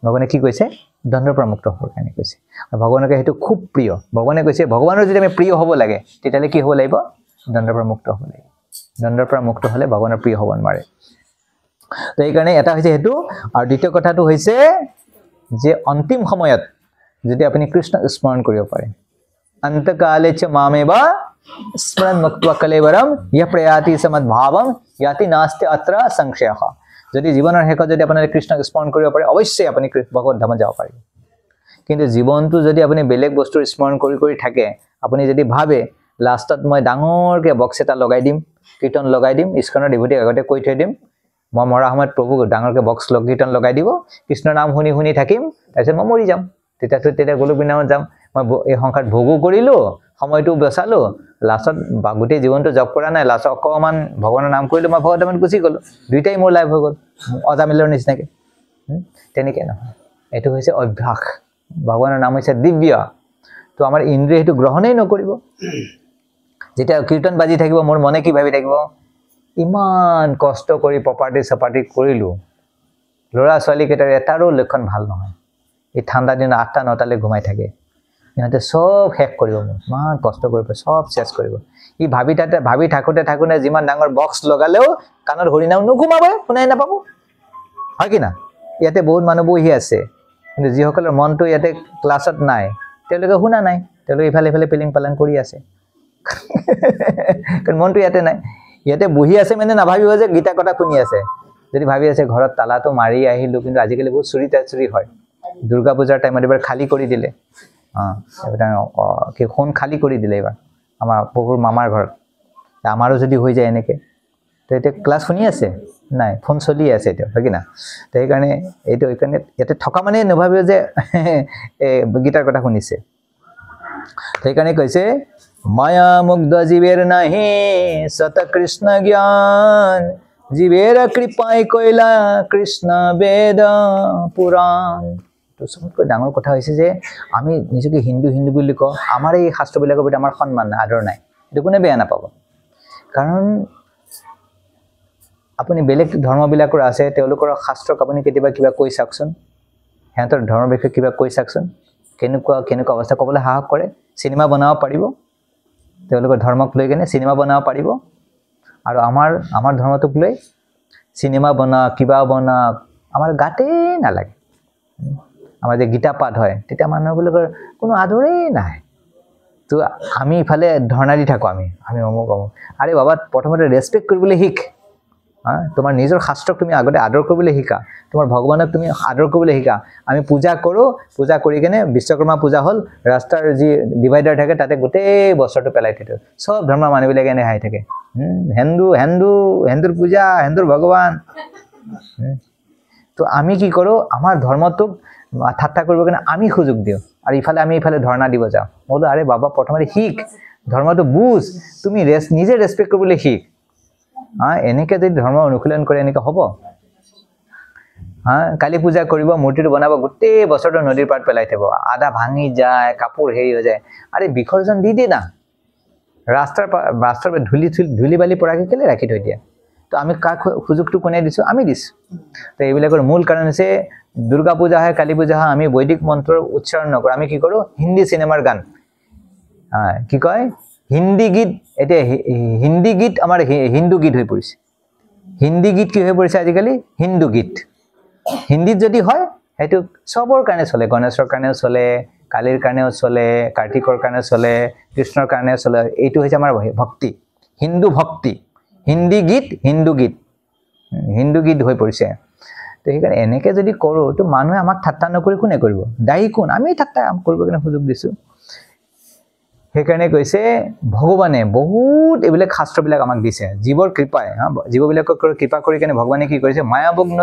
ভগৱানে কি কৈছে? দণ্ডৰ পৰা মুক্ত হোৱাৰ কাৰণে কৈছে। ভগৱানকে সেইটো খুব প্ৰিয়। ভগৱানে কৈছে ভগৱানৰ যদি আমি প্ৰিয় হ'ব লাগে তেতিয়াহ'লে কি হ'ব লাগিব? দণ্ডৰ পৰা মুক্ত হ'ব লাগিব। দণ্ডৰ পৰা মুক্ত হ'লে ভগৱানৰ প্ৰিয় হ'ব নোৱাৰে। তো এইকাৰণে এটা হৈছে সেইটো। আৰু দ্বিতীয় কথাটো হৈছে যে অন্তিম সময়ত যদি আপুনি কৃষ্ণক স্মৰণ কৰিব পাৰে, অন্তকালে চ মামেবা স্মৰণ মুক্ত্বা কলেবৰম ইহ প্ৰয়াতি সমদ্ভাৱম ইয়াতি নাস্তি অত্ৰ সংশয়ঃ। যদি জীৱনৰ শেষত যদি আপোনালোকে কৃষ্ণক স্মৰণ কৰিব পাৰে, অৱশ্যেই আপুনি ভগৱত ধামত যাব পাৰিব। কিন্তু জীৱনটো যদি আপুনি বেলেগ বস্তুৰ স্মৰণ কৰি কৰি থাকে, আপুনি যদি ভাবে লাষ্টত মই ডাঙৰকৈ বক্স এটা লগাই দিম, কীৰ্তন লগাই দিম, ইস্কনৰ ডিভোটিক আগতে কৈ থৈ দিম, মই মৰা সময়ত প্ৰভু ডাঙৰকৈ বক্স কীৰ্তন লগাই দিব, কৃষ্ণৰ নাম শুনি শুনি থাকিম, তাৰপিছত মই মৰি যাম, তেতিয়া গোলোক বৃন্দাবনত যাম, মই এই সংসাৰত ভোগো কৰিলোঁ, সময়টো বচালোঁ, লাষ্টত গোটেই জীৱনটো জপ কৰা নাই, লাষ্টত অকণমান ভগৱানৰ নাম কৰিলোঁ, মই ভগৱত ধামত গুচি গ'লোঁ, দুইটাই মোৰ লাইফ হৈ গ'ল অজামিলৰ নিচিনাকৈ। তেনেকৈ নহয়, এইটো হৈছে অভ্যাস। ভগৱানৰ নাম হৈছে দিব্য। তো আমাৰ ইন্দ্ৰিয়ে সেইটো গ্ৰহণেই নকৰিব। যেতিয়া কীৰ্তন বাজি থাকিব, মোৰ মনে কি ভাবি থাকিব, ইমান কষ্ট কৰি প্ৰপাৰ্টি কৰিলোঁ, ল'ৰা ছোৱালীকেইটাৰ এটাৰো লক্ষণ ভাল নহয়, এই ঠাণ্ডা দিনত 8টা 9টালৈ ঘুমাই থাকে, ইহঁতে চব শেষ কৰিব, মোৰ ইমান কষ্ট কৰিব, চব চেছ কৰিব। ই ভাবি থাকোঁতে যিমান ডাঙৰ বক্স লগালেও কাণত হৰিনাম নুঘুমাব, শুনাই নাপাব, হয় কি না? ইয়াতে বহুত মানুহ বহি আছে, কিন্তু যিসকলৰ মনটো ইয়াতে ক্লাছত নাই, তেওঁলোকে শুনা নাই, তেওঁলোকে ইফালে ইফালে পেলিং পালাং কৰি আছে, কাৰণ মনটো ইয়াতে নাই। ইয়াতে বহি আছে মানে নাভাবিব যে গীতা কথা শুনি আছে, যদি ভাবি আছে ঘৰত তালাটো মাৰি আহিলোঁ, কিন্তু আজিকালি বহুত চুৰি হয়। দুৰ্গা পূজাৰ টাইমত এবাৰ খালী কৰি দিলে, সোণ খালী কৰি দিলে এইবাৰ আমাৰ পহুৰ মামাৰ ঘৰত। আমাৰো যদি হৈ যায় এনেকৈ, তো এতিয়া ক্লাছ শুনি আছে নাই, ফোন চলি আছে এতিয়া, হয় কি না? তো সেইকাৰণে এইকাৰণে ইয়াতে থকা মানে নাভাবিব যে গীতাৰ কথা শুনিছে। সেইকাৰণে কৈছে মায়া মুগ্ধ জীৱেৰ নাহি সত কৃষ্ণ জ্ঞান, জীৱেৰ কৃপাই কৈলা কৃষ্ণ বেদ পুৰাণ। তো চবতকৈ ডাঙৰ কথা হৈছে যে আমি নিজকে হিন্দু বুলি কওঁ, আমাৰ এই শাস্ত্ৰবিলাকৰ প্ৰতি আমাৰ সন্মান নাই, আদৰ নাই। এইটো কোনে বেয়া নাপাব, কাৰণ আপুনি বেলেগ ধৰ্মবিলাকৰ আছে, তেওঁলোকৰ শাস্ত্ৰক আপুনি কেতিয়াবা কিবা কৈ চাওকচোন, সিহঁতৰ ধৰ্মৰ বিষয়ে কিবা কৈ চাওকচোন, কেনেকুৱা অৱস্থা ক'বলৈ সাহস কৰে। চিনেমা বনাব পাৰিব, তেওঁলোকৰ ধৰ্মক লৈ কেনে চিনেমা বনাব পাৰিব, আৰু আমাৰ ধৰ্মটোক লৈ চিনেমা বনাওক, কিবা বনাওক, আমাৰ গাতেই নালাগে। আমাৰ যে গীতা পাঠ হয়, তেতিয়া মানুহবিলাকৰ কোনো আদৰেই নাই। তো আমি ইফালে ধৰ্ণা দি থাকোঁ, আমি অমুক। আৰে বাবা, প্ৰথমতে ৰেচপেক্ট কৰিবলৈ শিক। তোমাৰ নিজৰ শাস্ত্ৰক তুমি আগতে আদৰ কৰিবলৈ শিকা, তোমাৰ ভগৱানক তুমি আদৰ কৰিবলৈ শিকা। আমি পূজা কৰোঁ, পূজা কৰি কেনে বিশ্বকৰ্মা পূজা হ'ল, ৰাস্তাৰ যি ডিভাইডাৰ থাকে তাতে গোটেই বছৰটো পেলাই থৈ দিওঁ, চব ধৰ্মৰ মানুহবিলাকে এনে হাই থাকে, হিন্দুৰ পূজা, হিন্দুৰ ভগৱান। তো আমি কি কৰোঁ, আমাৰ ধৰ্মটোক ঠাট্টা কৰিব কাৰণে আমি সুযোগ দিওঁ, আৰু আমি ইফালে ধৰ্ণা দিব যাওঁ। মই বোলো আৰে বাবা, প্ৰথমতে শিক, ধৰ্মটো বুজ, তুমি নিজে ৰেচপেক্ট কৰিবলৈ শিক। এনেকৈ যদি ধৰ্ম অনুশীলন কৰে এনেকৈ হ'ব? কালী পূজা কৰিব, মূৰ্তিটো বনাব, গোটেই বছৰটো নদীৰ পাৰত পেলাই থ'ব, আধা ভাঙি যায়, কাপোৰ হেৰি হৈ যায়। আৰে বিসৰ্জন দি দে না, ৰাস্তাৰ ধূলি বালি পৰাকৈ কেলে ৰাখি থৈ দিয়া তো আমি কাক সুযোগটো কোনে দিছোঁ আমি দিছোঁ তো এইবিলাকৰ মূল কাৰণ হৈছে দুৰ্গা পূজা হয় কালী পূজা হয় আমি বৈদিক মন্ত্ৰৰ উচ্চাৰণ নকৰোঁ আমি কি কৰোঁ হিন্দী চিনেমাৰ গান কি কয় হিন্দী গীত এতিয়া হিন্দী গীত আমাৰ হিন্দু গীত হৈ পৰিছে হিন্দী গীত কি হৈ পৰিছে আজিকালি হিন্দু গীত হিন্দীত যদি হয় সেইটো চবৰ কাৰণে চলে গণেশৰ কাৰণেও চলে কালীৰ কাৰণেও চলে কাৰ্তিকৰ কাৰণেও চলে কৃষ্ণৰ কাৰণেও চলে এইটো হৈছে আমাৰ ভক্তি হিন্দু ভক্তি হিন্দী গীত হিন্দু গীত হৈ পৰিছে তো সেইকাৰণে এনেকৈ যদি কৰোঁ তো মানুহে আমাক ঠাট্টা নকৰি কোনে কৰিব দায়ী কোন আমি ঠাট্টা কৰিব কাৰণে সুযোগ দিছোঁ সেইকাৰণে কৈছে ভগৱানে বহুত এইবিলাক শাস্ত্ৰবিলাক আমাক দিছে জীৱৰ কৃপাই জীৱবিলাকক কৃপা কৰি কেনে ভগৱানে কি কৰিছে মায়ামগ্ন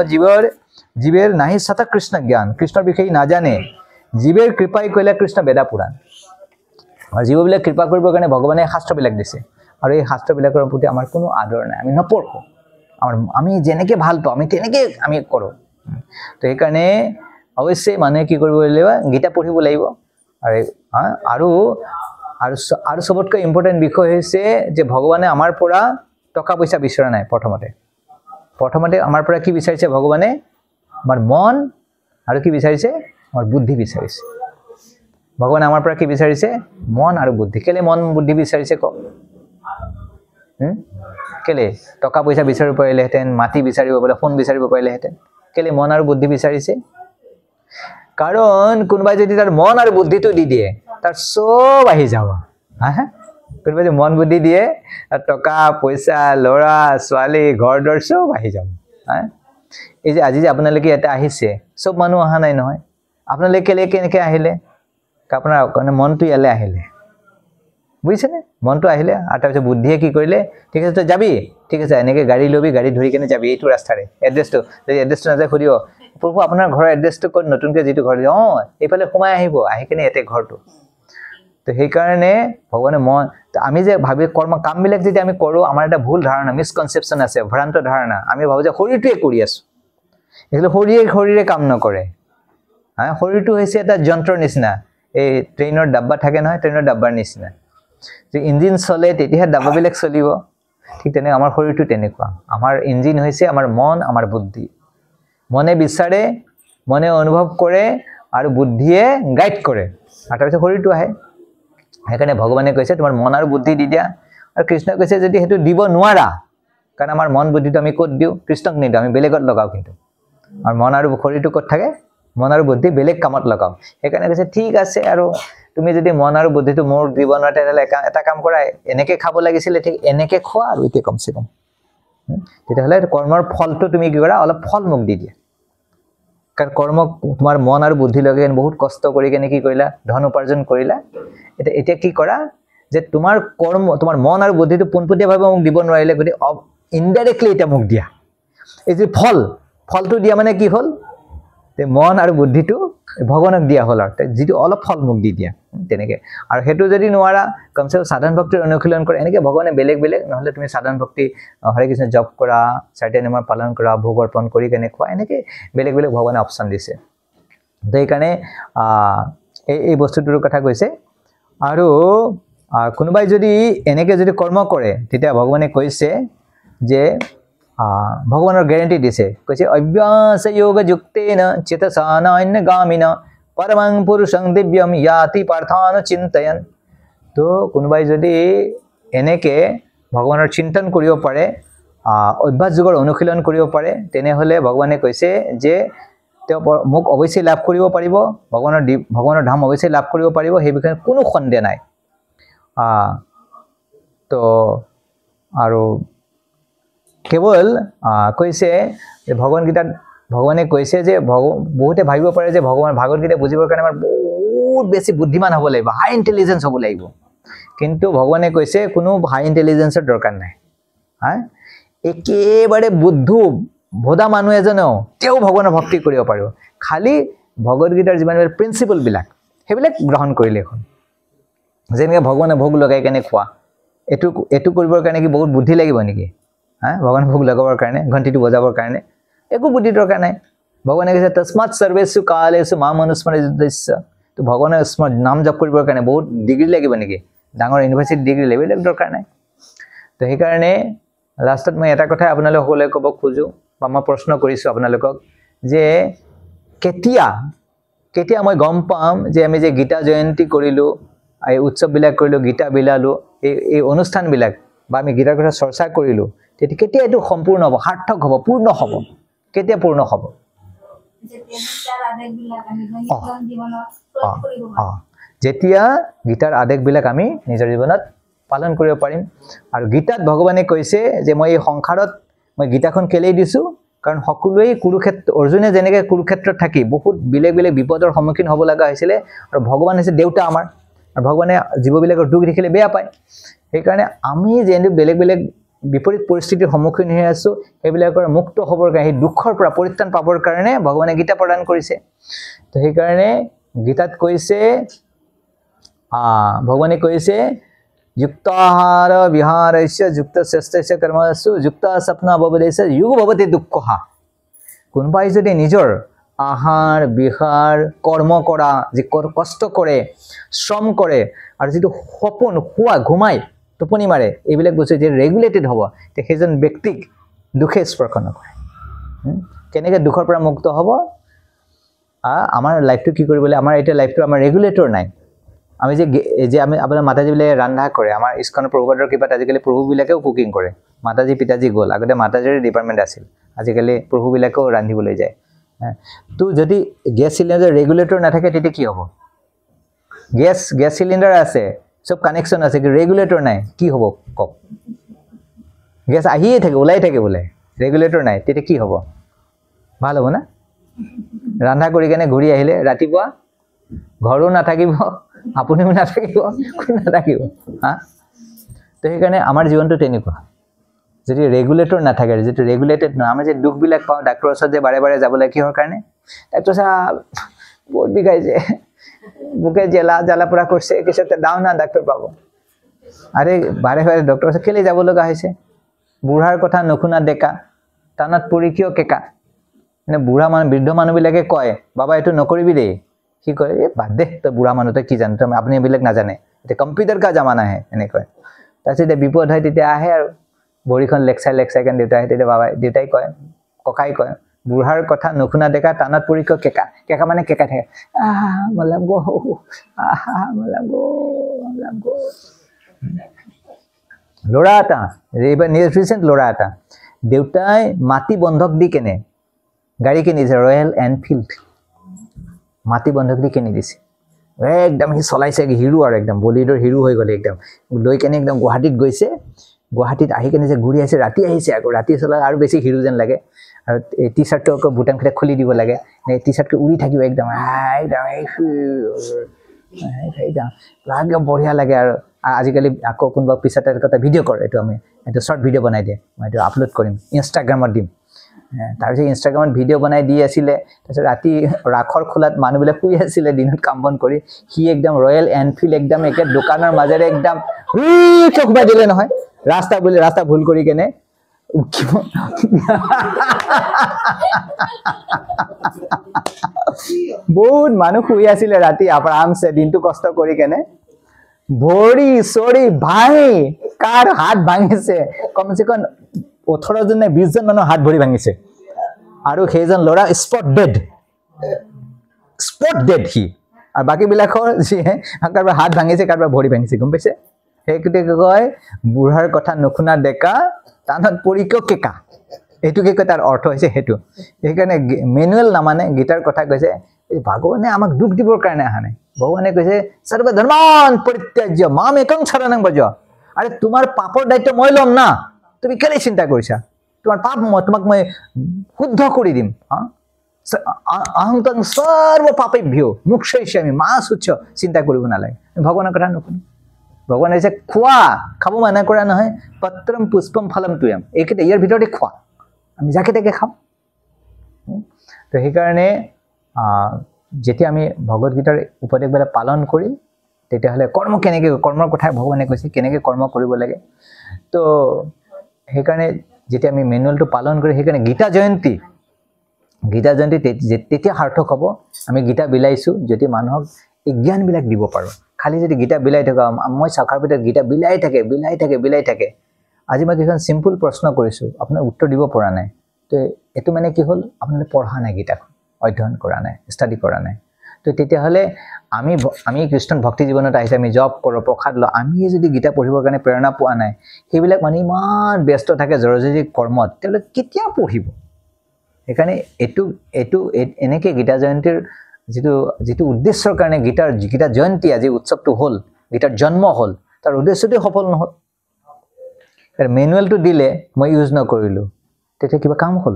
জীৱেৰ নাহি সত কৃষ্ণ জ্ঞান কৃষ্ণৰ বিষয়ে নাজানে জীৱেৰ কৃপাই কৰিলে কৃষ্ণ বেদা পুৰাণ আৰু জীৱবিলাক কৃপা কৰিবৰ কাৰণে ভগৱানে শাস্ত্ৰবিলাক দিছে আৰু এই শাস্ত্ৰবিলাকৰ প্ৰতি আমাৰ কোনো আদৰ নাই আমি নপঢ়োঁ আমি যেনেকৈ ভাল পাওঁ আমি তেনেকৈ আমি কৰোঁ তো সেইকাৰণে অৱশ্যেই মানুহে কি কৰিব লাগিব গীতা পঢ়িব লাগিব আৰু আৰু সবতকৈ ইম্পৰ্টেণ্ট বিষয় হৈছে যে ভগৱানে আমাৰ পৰা টকা পইচা বিচৰা নাই প্ৰথমতে আমাৰ পৰা কি বিচাৰিছে ভগৱানে আমাৰ মন আৰু কি বিচাৰিছে আমাৰ বুদ্ধি বিচাৰিছে ভগৱানে আমাৰ পৰা কি বিচাৰিছে মন আৰু বুদ্ধি কেলে মন বুদ্ধি বিচাৰিছে কওক কেলে টকা পইচা বিচাৰিব পাৰিলেহেঁতেন মাটি বিচাৰিব পাৰিলে সোণ বিচাৰিব পাৰিলেহেঁতেন কেলে মন আৰু বুদ্ধি বিচাৰিছে কাৰণ কোনোবাই যদি তাৰ মন আৰু বুদ্ধিটো দি দিয়ে তাৰ সব আহি যাব কোনোবাই যদি মন বুদ্ধি দিয়ে টকা পইচা ল'ৰা ছোৱালী ঘৰ দৰ সব আহি যাব এই যে আজি যে আপোনালোকে ইয়াতে আহিছে সব মানুহ অহা নাই নহয় আপোনালোকে কেনেকৈ আহিলে আপোনাৰ মনটো ইয়ালৈ আহিলে বুজিছেনে মনটো আহিলে আৰু তাৰপিছত বুদ্ধিয়ে কি কৰিলে ঠিক আছে তই যাবি ঠিক আছে এনেকৈ গাড়ী ল'বি গাড়ী ধৰি কেনে যাবি এইটো ৰাস্তাৰে এড্ৰেছটো যদি এড্ৰেছটো নাযায় সুধিব প্ৰভু আপোনাৰ ঘৰৰ এড্ৰেছটো ক'ত নতুনকৈ যিটো ঘৰ এইফালে সোমাই আহিব আহি কিনে ইয়াতে ঘৰটো তো সেইকাৰণে ভগৱানে আমি যে ভাবি কামবিলাক যদি আমি কৰোঁ আমাৰ এটা ভুল ধাৰণা মিছকনচেপশ্যন আছে ভ্ৰান্ত ধাৰণা আমি ভাবোঁ যে শৰীৰটোৱে কৰি আছোঁ এইফালে শৰীৰে কাম নকৰে শৰীৰটো হৈছে এটা যন্ত্ৰৰ নিচিনা এই ট্ৰেইনৰ ডাব্বা থাকে নহয় ট্ৰেইনৰ ডাব্বাৰ নিচিনা যে ইঞ্জিন চলে তেতিয়াহে ডাব্বাবিলাক চলিব ঠিক তেনেকৈ আমাৰ শৰীৰটো তেনেকুৱা আমাৰ ইঞ্জিন হৈছে আমাৰ মন আমাৰ বুদ্ধি মনে বিচাৰে মনে অনুভৱ কৰে আৰু বুদ্ধিয়ে গাইড কৰে আৰু তাৰপিছত শৰীৰটো আহে সেইকাৰণে ভগৱানে কৈছে তোমাৰ মন আৰু বুদ্ধি দি দিয়া আৰু কৃষ্ণই কৈছে যদি সেইটো দিব নোৱাৰা কাৰণ আমাৰ মন বুদ্ধিটো আমি ক'ত দিওঁ কৃষ্ণক নিদিওঁ আমি বেলেগত লগাওঁ কিন্তু আৰু মন আৰু শৰীৰটো ক'ত থাকে মন আৰু বুদ্ধি বেলেগ কামত লগাওঁ সেইকাৰণে কৈছে ঠিক আছে আৰু তুমি যদি মন আৰু বুদ্ধিটো মোৰ দিব নোৱাৰা তেতিয়াহ'লে এটা কাম কৰা এনেকৈ খাব লাগিছিলে ঠিক এনেকৈ খোৱা আৰু এতিয়া কমচে কম তেতিয়াহ'লে কৰ্মৰ ফলটো তুমি কি কৰা অলপ ফল মোক দি দিয়া কাৰণ কৰ্ম তোমাৰ মন আৰু বুদ্ধি লগাই বহুত কষ্ট কৰি কেনে কি কৰিলা ধন উপাৰ্জন কৰিলা এতিয়া কি কৰা যে তোমাৰ কৰ্ম তোমাৰ মন আৰু বুদ্ধিটো পোনপটীয়াভাৱে মোক দিব নোৱাৰিলে গতিকে ইনডাইৰেক্টলি এতিয়া মোক দিয়া এই যে ফলটো দিয়া মানে কি হ'ল তে মন আৰু বুদ্ধিটো ভগৱানক দিয়া হ'ল আৰু যিটো অলপ ফল মোক দি দিয়া তেনেকৈ আৰু সেইটো যদি নোৱাৰা কমচে কম সাধাৰণ ভক্তিৰ অনুশীলন কৰা এনেকৈ ভগৱানে বেলেগ নহ'লে তুমি সাধাৰণ ভক্তি হৰে কৃষ্ণ জপ কৰা চাৰিটা নিয়মৰ পালন কৰা ভোগ অৰ্পণ কৰি কেনে খোৱা এনেকৈ বেলেগ ভগৱানে অপশ্যন দিছে তো সেইকাৰণে এই বস্তুটোৰ কথা কৈছে আৰু কোনোবাই যদি এনেকৈ যদি কৰ্ম কৰে তেতিয়া ভগৱানে কৈছে যে ভগৱানৰ গেৰেণ্টি দিছে কৈছে অভ্যাস যোগ যুক্তেন চিতসানান্য গামিন পৰমং পুৰুষং দিব্যম ইয়াতি পাർത്থান চিন্তয়ন তো কোনোবাই যদি এনেকৈ ভগৱানৰ চিন্তন কৰিব পাৰে অভ্যাস যোগৰ অনুশীলন কৰিব পাৰে তেনেহ'লে ভগৱানে কৈছে যে তেওঁ মোক অৱশ্যেই লাভ কৰিব পাৰিব ভগৱানৰ ধাম অৱশ্যেই লাভ কৰিব পাৰিব সেই বিষয়ে কোনো সন্দেহ নাই তো আৰু কেৱল কৈছে যে ভগৱদ্গীতাত ভগৱানে কৈছে যে বহুতে ভাবিব পাৰে যে ভাগৱত গীতা বুজিবৰ কাৰণে আমাৰ বহুত বেছি বুদ্ধিমান হ'ব লাগিব হাই ইণ্টেলিজেঞ্চ হ'ব লাগিব কিন্তু ভগৱানে কৈছে কোনো হাই ইণ্টেলিজেঞ্চৰ দৰকাৰ নাই একেবাৰে ভোদা মানুহ এজনেও তেওঁ ভগৱানৰ ভক্তি কৰিব পাৰিব খালি ভগৱদ্গীতাৰ যিমানবিলাক প্ৰিন্সিপলবিলাক সেইবিলাক গ্ৰহণ কৰিলে এখন যেনেকৈ ভগৱানে ভোগ লগাই কেনে খোৱা এইটো কৰিবৰ কাৰণে কি বহুত বুদ্ধি লাগিব নেকি ভগৱানে ভোগ লগাবৰ কাৰণে ঘণ্টিটো বজাবৰ কাৰণে একো বুদ্ধি দৰকাৰ নাই ভগৱানে কৈছে তস্মাৎ সৰ্বেষু কালেষু মাম অনুস্মৰেৎ তো ভগৱানৰ নাম জপ কৰিবৰ কাৰণে বহুত ডিগ্ৰী লাগিব নেকি ডাঙৰ ইউনিভাৰ্চিটি ডিগ্ৰী লেভেল দৰকাৰ নাই তো সেইকাৰণে লাষ্টত মই এটা কথাই আপোনালোক সকলোৱে ক'ব খোজো বা মই প্ৰশ্ন কৰিছোঁ আপোনালোকক যে কেতিয়া মই গম পাম যে আমি যে গীতা জয়ন্তী কৰিলোঁ এই উৎসৱবিলাক কৰিলোঁ গীতা বিলালোঁ এই অনুষ্ঠানবিলাক বা আমি গীতাৰ কথা চৰ্চা কৰিলোঁ তেতিয়া কেতিয়া এইটো সম্পূৰ্ণ হ'ব সাৰ্থক হ'ব পূৰ্ণ হ'ব কেতিয়া পূৰ্ণ হ'ব যেতিয়া গীতাৰ আদেশবিলাক আমি নিজৰ জীৱনত পালন কৰিব পাৰিম আৰু গীতাত ভগৱানে কৈছে যে মই এই সংসাৰত মই গীতাখন কেলেই দিছোঁ কাৰণ সকলোৱে কুৰুক্ষেত্ৰ অৰ্জুনে যেনেকৈ কুৰুক্ষেত্ৰত থাকি বহুত বেলেগ বেলেগ বিপদৰ সন্মুখীন হ'ব লগা হৈছিলে আৰু ভগৱান হৈছে দেউতা আমাৰ আৰু ভগৱানে জীৱবিলাকৰ দুখ দেখিলে বেয়া পায় সেইকাৰণে আমি যেনে বেলেগ বেলেগ বিপৰীত পৰিস্থিতিৰ সন্মুখীন হৈ আছোঁ সেইবিলাকৰ মুক্ত হ'বৰ কাৰণে সেই দুখৰ পৰা পৰিত্ৰাণ পাবৰ কাৰণে ভগৱানে গীতা প্ৰদান কৰিছে তো সেইকাৰণে গীতাত কৈছে ভগৱানে কৈছে যুক্তাহাৰ বিহাৰস্য যুক্ত শ্ৰেষ্ঠস্য কৰ্মসু যুক্ত স্বপ্ন অৱবদেশ যুগ ভৱতি দুঃখহা কোনোবাই যদি নিজৰ আহাৰ বিহাৰ কৰ্ম কৰা যি কষ্ট কৰে শ্ৰম কৰে আৰু যিটো সপোন শুৱা ঘুমাই টোপনি মাৰে এইবিলাক বস্তু যে ৰেগুলেটেড হ'ব তে সেইজন ব্যক্তিক দুখে স্পৰ্শ নকৰে কেনেকৈ দুখৰ পৰা মুক্ত হ'ব আমাৰ লাইফটো কি কৰিবলৈ আমাৰ এতিয়া লাইফটো আমাৰ ৰেগুলেটৰ নাই আমি যে আমি আপোনাৰ মাতাজীবিলাকে ৰন্ধা কৰে আমাৰ ইস্কনৰ প্ৰভুপাদৰ কৃপাত আজিকালি প্ৰভুবিলাকেও কুকিং কৰে মাতাজী পিতাজী গ'ল আগতে মাতাজীৰ ডিপাৰ্টমেণ্ট আছিল আজিকালি প্ৰভুবিলাকেও ৰান্ধিবলৈ যায় তো যদি গেছ চিলিণ্ডাৰ ৰেগুলেটৰ নাথাকে তেতিয়া কি হ'ব গেছ চিলিণ্ডাৰ আছে সব কানেকশ্যন আছে কি ৰেগুলেটৰ নাই কি হ'ব কওক গেছ আহিয়ে থাকে ওলাই থাকে বোলে ৰেগুলেটৰ নাই তেতিয়া কি হ'ব ভাল হ'ব না ৰন্ধা কৰি কেনে ঘূৰি আহিলে ৰাতিপুৱা ঘৰো নাথাকিব আপুনিও নাথাকিব কোনো নাথাকিব তো সেইকাৰণে আমাৰ জীৱনটো তেনেকুৱা যদি ৰেগুলেটৰ নাথাকে যিটো ৰেগুলেটেড নহয় আমি যে দুখবিলাক পাওঁ ডাক্তৰৰ ওচৰত যে বাৰে বাৰে যাবলৈ কিহৰ কাৰণে ডাক্তৰ চাহাব বহুত বিষাইছে বুকে জ্বালা পুৰা কৰিছে কিছু দাও না ডাক্তৰ পাব আৰে বাৰে বাৰে ডক্টৰ ওচৰত কেলৈ যাব লগা হৈছে বুঢ়াৰ কথা নুশুনা ডেকা টানত পৰি কিয় কেকা মানে বুঢ়া মানুহ বৃদ্ধ মানুহবিলাকে কয় বাবা এইটো নকৰিবি দেই কি কয় এই বাদ দে তই বুঢ়া মানুহ তই কি জানো তই আপুনি এইবিলাক নাজানে এতিয়া কম্পিউটাৰ কা জামানা আহে এনেকৈ তাৰপিছত এতিয়া বিপদ হয় তেতিয়া আহে আৰু ভৰিখন লেকচাই কেনে দেউতা আহে তেতিয়া দেউতাই কয় ককাই কয় বুঢ়াৰ কথা নুশুনা ডেকা টানত পৰি কিয় কেকা মানে কেকা থাকে মলাম গো ল'ৰা এটা এইবাৰ ৰিচেণ্ট ল'ৰা এটা দেউতাই মাটি বন্ধক দি কেনে গাড়ী কিনিছে ৰয়েল এনফিল্ড মাটি বন্ধক দি কিনি দিছে একদম সি চলাইছে হিৰো আৰু একদম বলিউডৰ হিৰো হৈ গ'লে একদম লৈ কেনে একদম গুৱাহাটীত গৈছে গুৱাহাটীত আহি কেনে যে ঘূৰি আহিছে ৰাতি আহিছে আকৌ ৰাতি চলাই আৰু বেছি হিৰো যেন লাগে আৰু এই টি চাৰ্টটো আকৌ বুটামকেইটা খুলি দিব লাগে টি চাৰ্টটো উৰি থাকিব একদম একদম বঢ়িয়া লাগে আৰু আজিকালি আকৌ কোনোবা পিছতে এটা ভিডিঅ' কৰে এইটো আমি এইটো শ্বৰ্ট ভিডিঅ' বনাই দিয়ে মই এইটো আপলোড কৰিম ইনষ্টাগ্ৰামত দিম তাৰপিছত ইনষ্টাগ্ৰামত ভিডিঅ' বনাই দি আছিলে তাৰপিছত ৰাতি ৰাখৰ খোলাত মানুহবিলাক শুই আছিলে দিনত কাম বন কৰি সি একদম ৰয়েল এনফিল্ড একদম একে দোকানৰ মাজেৰে একদম সোমাই দিলে নহয় ৰাস্তা ভুল কৰি কেনে বহুত মানুহ শুই আছিলে ৰাতি আৰামছে দিনটো কষ্ট কৰি কেনে ভৰি চৰি ভাঙি কাৰ হাত ভাঙিছে কমচে কম 18 জন নে 20 জন মানুহৰ হাত ভৰি ভাঙিছে আৰু সেইজন ল'ৰা স্পট ডেড সি আৰু বাকীবিলাকৰ যিয়ে কাৰোবাৰ হাত ভাঙিছে কাৰোবাৰ ভৰি ভাঙিছে গম পাইছে সেইটোকে কয় বুঢ়াৰ কথা নুশুনা ডেকা টানত পৰি কিয় কেকা এইটোকে কয় তাৰ অৰ্থ হৈছে সেইটো সেইকাৰণে মেনুৱেল নামানে গীতাৰ কথা কৈছে ভগৱানে আমাক দুখ দিবৰ কাৰণে অহা নাই ভগৱানে কৈছে সৰ্ব ধৰ্মান পৰিত্যাজ্য মাম একং শৰণং ভজ আৰে তোমাৰ পাপৰ দায়িত্ব মই ল'ম না তুমি কেলে চিন্তা কৰিছা তোমাৰ পাপ তোমাক মই শুদ্ধ কৰি দিম অহংতং সৰ্ব পাপেভ্যো মোক্ষয়িষ্যামি মা সুচ্ছ চিন্তা কৰিব নালাগে ভগৱানৰ কথা নুশুনি ভগৱানে কৈছে খোৱা খাব মানা কৰা নহয় পত্ৰম পুষ্পম ফলম তুয়াম এইকেইটা ইয়াৰ ভিতৰতে খোৱা আমি যাকে তাকে খাম তো সেইকাৰণে যেতিয়া আমি ভগৱত গীতাৰ উপদেশবিলাক পালন কৰিম তেতিয়াহ'লে কৰ্মৰ কথা ভগৱানে কৈছে কেনেকৈ কৰ্ম কৰিব লাগে তো সেইকাৰণে যেতিয়া আমি মেনুৱেলটো পালন কৰি সেইকাৰণে গীতা জয়ন্তী তেতিয়া সাৰ্থক হ'ব আমি গীতা বিলাইছোঁ যদি মানুহক এই জ্ঞানবিলাক দিব পাৰোঁ খালি যদি গীতা বিলাই থকা মই চাকাৰ ভিতৰত গীতা বিলাই থাকে আজি মই কিছুমান চিম্পল প্ৰশ্ন কৰিছোঁ আপোনাৰ উত্তৰ দিব পৰা নাই তো এটো মানে কি হ'ল আপোনালোকে পঢ়া নাই গীতাখন অধ্যয়ন কৰা নাই ষ্টাডি কৰা নাই তো তেতিয়াহ'লে আমি খ্ৰীষ্টান ভক্তি জীৱনত আহিছে আমি জব কৰোঁ প্ৰসাদ লওঁ আমি যদি গীতা পঢ়িবৰ কাৰণে প্ৰেৰণা পোৱা নাই সেইবিলাক মানে ইমান ব্যস্ত থাকে জড়জড়ি কৰ্মত তেওঁলোকে কেতিয়া পঢ়িব সেইকাৰণে এটো এনেকৈ গীতা জয়ন্তীৰ যিটো উদ্দেশ্যৰ কাৰণে গীতা জয়ন্তী আজি উৎসৱটো হ'ল গীতাৰ জন্ম হ'ল তাৰ উদ্দেশ্যটো সফল নহ'ল আৰু মেনুৱেলটো দিলে মই ইউজ নকৰিলোঁ তেতিয়া কিবা কাম হ'ল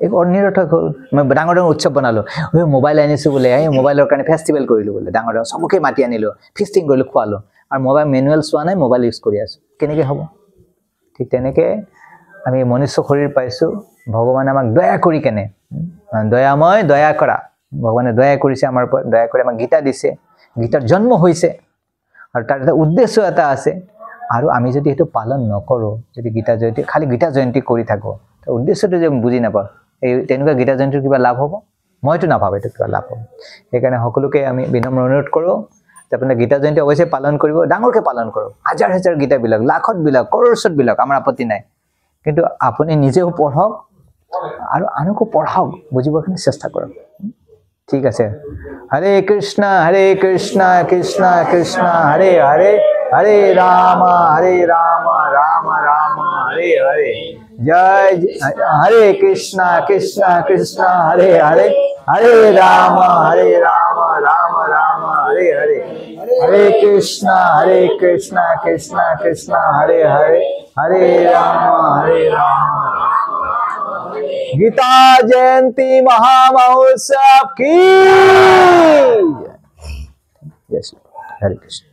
এক অনিৰৰ্থক হ'ল মই ডাঙৰ উৎসৱ বনালোঁ মোবাইল আনিছোঁ বোলে এই মোবাইলৰ কাৰণে ফেষ্টিভেল কৰিলোঁ বোলে ডাঙৰ চবকে মাতি আনিলোঁ ফিষ্টিং কৰিলোঁ খোৱালোঁ আৰু মোবাইল মেনুৱেল চোৱা নাই মোবাইল ইউজ কৰি আছোঁ কেনেকৈ হ'ব ঠিক তেনেকৈ আমি মনুষ্য শৰীৰ পাইছোঁ ভগৱানে আমাক দয়া কৰি কেনে দয়াময় দয়া কৰা ভগৱানে দয়া কৰিছে আমাৰ ওপৰত দয়া কৰি আমাক গীতা দিছে গীতাৰ জন্ম হৈছে আৰু তাৰ এটা উদ্দেশ্য এটা আছে আৰু আমি যদি সেইটো পালন নকৰোঁ যদি গীতা জয়ন্তী খালি গীতা জয়ন্তী কৰি থাকোঁ তাৰ উদ্দেশ্যটো যে বুজি নাপাওঁ এই তেনেকুৱা গীতা জয়ন্তীৰ কিবা লাভ হ'ব মইতো নাভাবোঁ এইটো কিবা লাভ হ'ব সেইকাৰণে সকলোকে আমি বিনম্ৰ অনুৰোধ কৰোঁ যে আপোনালোকে গীতা জয়ন্তী অৱশ্যে পালন কৰিব ডাঙৰকৈ পালন কৰক হাজাৰ গীতাবিলাক লাখতবিলাক কৰৰ্চতবিলাক আমাৰ আপত্তি নাই কিন্তু আপুনি নিজেও পঢ়ক আৰু আনকো পঢ়াওক বুজিবৰ কাৰণে চেষ্টা কৰক ঠিক আছে হৰে কৃষ্ণ কৃষ্ণ কৃষ্ণ হৰে হৰে হৰে ৰাম ৰাম ৰাম হৰে হৰে জয় হৰে কৃষ্ণ কৃষ্ণ হৰে হৰে হৰে ৰাম ৰাম ৰাম হৰে হৰে হৰে কৃষ্ণ কৃষ্ণ কৃষ্ণ হৰে হৰে হৰে ৰাম गीता जयंती महामहोत्सव की जय श्री हरे कृष्ण।